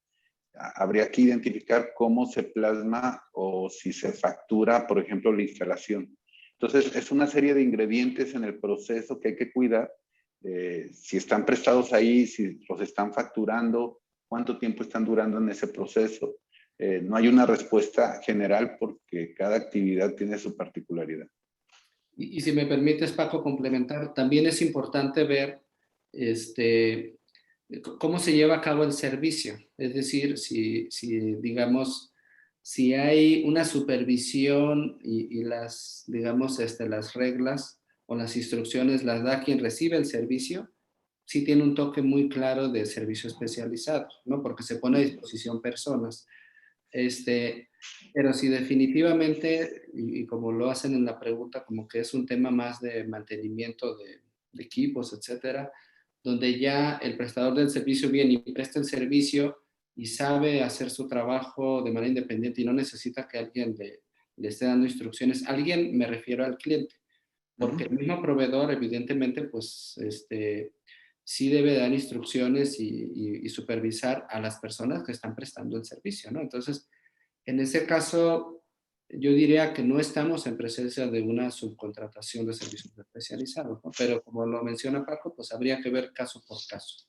Habría que identificar cómo se plasma o si se factura, por ejemplo, la instalación. Entonces, es una serie de ingredientes en el proceso que hay que cuidar. Si están prestados ahí, si los están facturando, cuánto tiempo están durando en ese proceso. no hay una respuesta general porque cada actividad tiene su particularidad. Y si me permites, Paco, complementar, también es importante ver cómo se lleva a cabo el servicio. Es decir, digamos, si hay una supervisión y las, digamos, las reglas o las instrucciones las da quien recibe el servicio, sí tiene un toque muy claro de servicio especializado, ¿no? Porque se pone a disposición personas. Pero si definitivamente, y como lo hacen en la pregunta, como que es un tema más de mantenimiento de equipos, etcétera, donde ya el prestador del servicio viene y presta el servicio y sabe hacer su trabajo de manera independiente y no necesita que alguien le esté dando instrucciones. Alguien, me refiero al cliente, porque el mismo proveedor, evidentemente, pues, sí debe dar instrucciones y supervisar a las personas que están prestando el servicio, ¿no? Entonces, en ese caso, yo diría que no estamos en presencia de una subcontratación de servicios especializados, ¿no? Pero como lo menciona Paco, pues habría que ver caso por caso.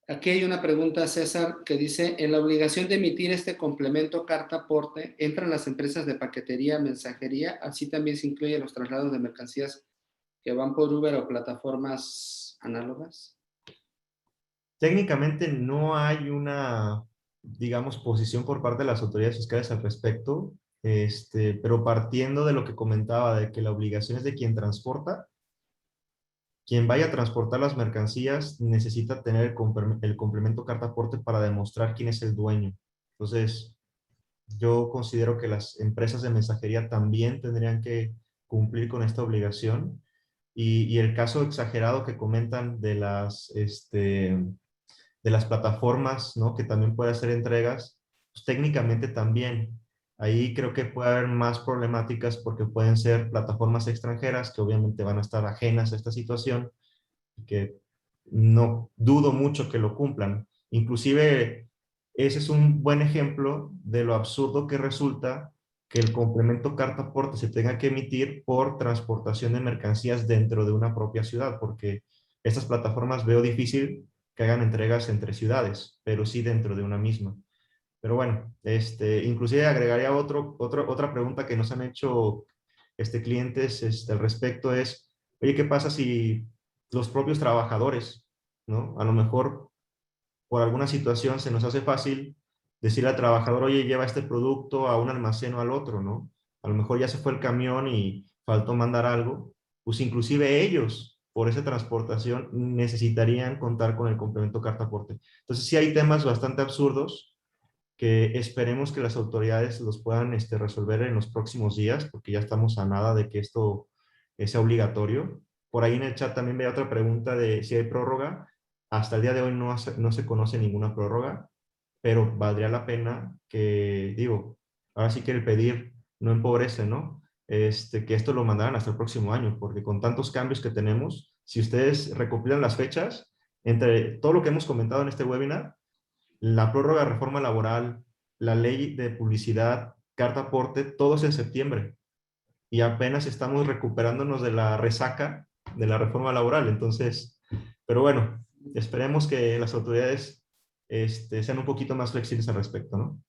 Aquí hay una pregunta, César, que dice, en la obligación de emitir este complemento carta-aporte, ¿entran las empresas de paquetería, mensajería? Así también se incluyen los traslados de mercancías que van por Uber o plataformas análogas. Técnicamente no hay una, digamos, posición por parte de las autoridades fiscales al respecto, pero partiendo de lo que comentaba, de que la obligación es de quien transporta, quien vaya a transportar las mercancías necesita tener el complemento carta-aporte para demostrar quién es el dueño. Entonces, yo considero que las empresas de mensajería también tendrían que cumplir con esta obligación. Y el caso exagerado que comentan de las plataformas, ¿no? Que también puede hacer entregas, pues técnicamente también. Ahí creo que puede haber más problemáticas porque pueden ser plataformas extranjeras que obviamente van a estar ajenas a esta situación y que no dudo mucho que lo cumplan. Inclusive, ese es un buen ejemplo de lo absurdo que resulta que el complemento carta-aporte se tenga que emitir por transportación de mercancías dentro de una propia ciudad, porque estas plataformas veo difícil que hagan entregas entre ciudades, pero sí dentro de una misma. Pero bueno, inclusive agregaría otra pregunta que nos han hecho clientes al respecto es, oye, ¿qué pasa si los propios trabajadores, ¿no? A lo mejor por alguna situación se nos hace fácil decirle al trabajador, oye, lleva este producto a un almacén o al otro, ¿no? A lo mejor ya se fue el camión y faltó mandar algo, pues inclusive ellos, por esa transportación, necesitarían contar con el complemento carta-aporte. Entonces sí hay temas bastante absurdos que esperemos que las autoridades los puedan resolver en los próximos días, porque ya estamos a nada de que esto sea obligatorio. Por ahí en el chat también veía otra pregunta de si hay prórroga. Hasta el día de hoy no se conoce ninguna prórroga, pero valdría la pena que, digo, ahora sí que el pedir no empobrece, ¿no? Que esto lo mandaran hasta el próximo año, porque con tantos cambios que tenemos, si ustedes recopilan las fechas, entre todo lo que hemos comentado en este webinar, la prórroga de reforma laboral, la ley de publicidad, carta aporte, todos en septiembre. Y apenas estamos recuperándonos de la resaca de la reforma laboral. Entonces, pero bueno, esperemos que las autoridades sean un poquito más flexibles al respecto, ¿no?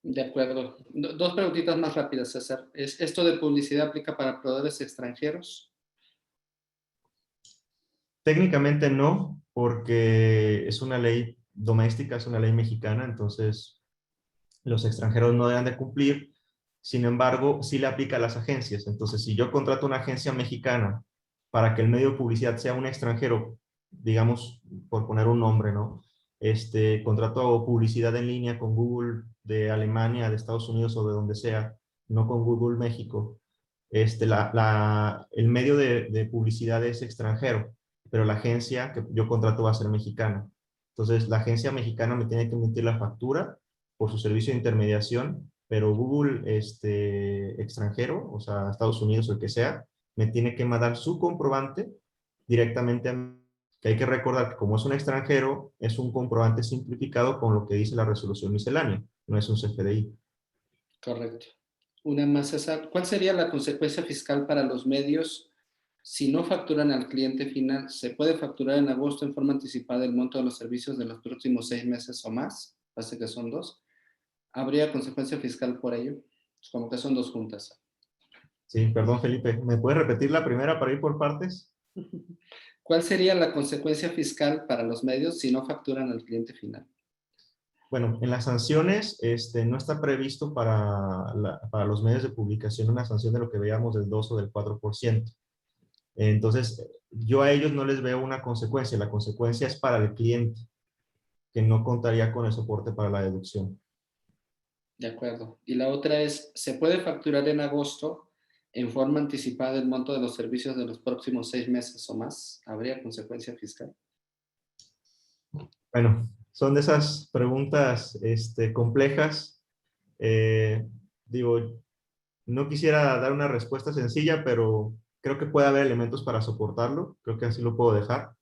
De acuerdo. Dos preguntitas más rápidas, César. ¿Esto de publicidad aplica para proveedores extranjeros? Técnicamente no, porque es una ley doméstica, es una ley mexicana, entonces los extranjeros no deben de cumplir. Sin embargo, sí le aplica a las agencias. Entonces, si yo contrato una agencia mexicana para que el medio de publicidad sea un extranjero, digamos, por poner un nombre, ¿no? Contrato publicidad en línea con Google de Alemania, de Estados Unidos o de donde sea, no con Google México. El medio de publicidad es extranjero, pero la agencia que yo contrato va a ser mexicana. Entonces, la agencia mexicana me tiene que emitir la factura por su servicio de intermediación, pero Google extranjero, o sea, Estados Unidos o el que sea, me tiene que mandar su comprobante directamente a mí. Que hay que recordar que como es un extranjero, es un comprobante simplificado con lo que dice la resolución miscelánea, no es un CFDI. Correcto. Una más, César. ¿Cuál sería la consecuencia fiscal para los medios Si no facturan al cliente final, ¿se puede facturar en agosto en forma anticipada el monto de los servicios de los próximos 6 meses o más? Parece que son 2. ¿Habría consecuencia fiscal por ello? Como que son 2 juntas. Sí, perdón, Felipe. ¿Me puedes repetir la primera para ir por partes? ¿Cuál sería la consecuencia fiscal para los medios si no facturan al cliente final? Bueno, en las sanciones no está previsto para los medios de publicación una sanción de lo que veíamos del 2 o del 4%. Entonces, yo a ellos no les veo una consecuencia. La consecuencia es para el cliente, que no contaría con el soporte para la deducción. De acuerdo. Y la otra es, ¿se puede facturar en agosto en forma anticipada el monto de los servicios de los próximos 6 meses o más? ¿Habría consecuencia fiscal? Bueno, son de esas preguntas complejas. Digo, no quisiera dar una respuesta sencilla, pero creo que puede haber elementos para soportarlo. Creo que así lo puedo dejar.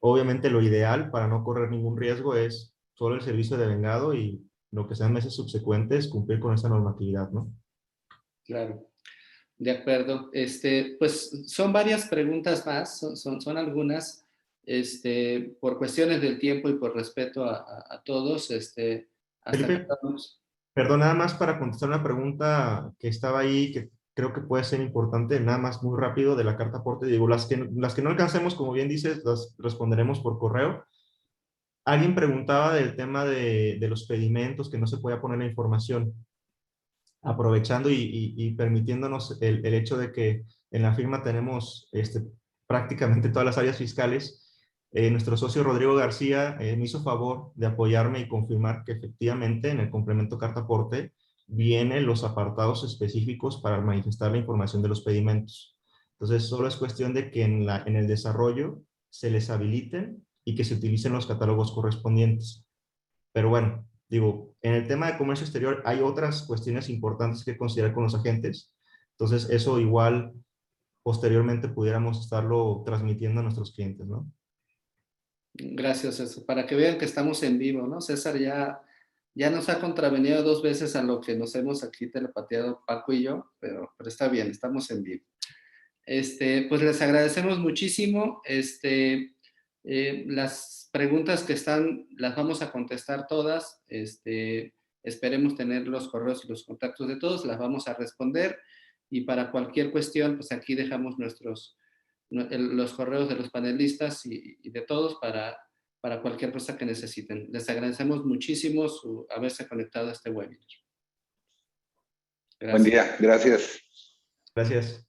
Obviamente lo ideal para no correr ningún riesgo es solo el servicio de vengado y lo que sean meses subsecuentes cumplir con esa normatividad, ¿no? Claro. De acuerdo. Pues son varias preguntas más, son algunas. Por cuestiones del tiempo y por respeto a todos, hasta acá Felipe, vamos. perdón, nada más para contestar una pregunta que estaba ahí, que creo que puede ser importante, nada más muy rápido de la carta aporte. Digo, las que no alcancemos, como bien dices, las responderemos por correo. Alguien preguntaba del tema de los pedimentos, que no se podía poner la información. Aprovechando y permitiéndonos el hecho de que en la firma tenemos prácticamente todas las áreas fiscales, nuestro socio Rodrigo García me hizo favor de apoyarme y confirmar que efectivamente en el complemento carta aporte vienen los apartados específicos para manifestar la información de los pedimentos. Entonces, solo es cuestión de que en el desarrollo se les habiliten y que se utilicen los catálogos correspondientes. Pero bueno, digo, en el tema de comercio exterior hay otras cuestiones importantes que considerar con los agentes. Entonces, eso igual posteriormente pudiéramos estarlo transmitiendo a nuestros clientes, ¿no? Gracias, César. Para que vean que estamos en vivo, ¿no? César ya nos ha contravenido 2 veces a lo que nos hemos aquí telepateado Paco y yo, pero está bien, estamos en vivo. Pues les agradecemos muchísimo. Las preguntas que están, las vamos a contestar todas. Esperemos tener los correos y los contactos de todos, las vamos a responder. Y para cualquier cuestión, pues aquí dejamos los correos de los panelistas y de todos para cualquier cosa que necesiten. Les agradecemos muchísimo haberse conectado a este webinar. Buen Gracias. día, gracias. Gracias.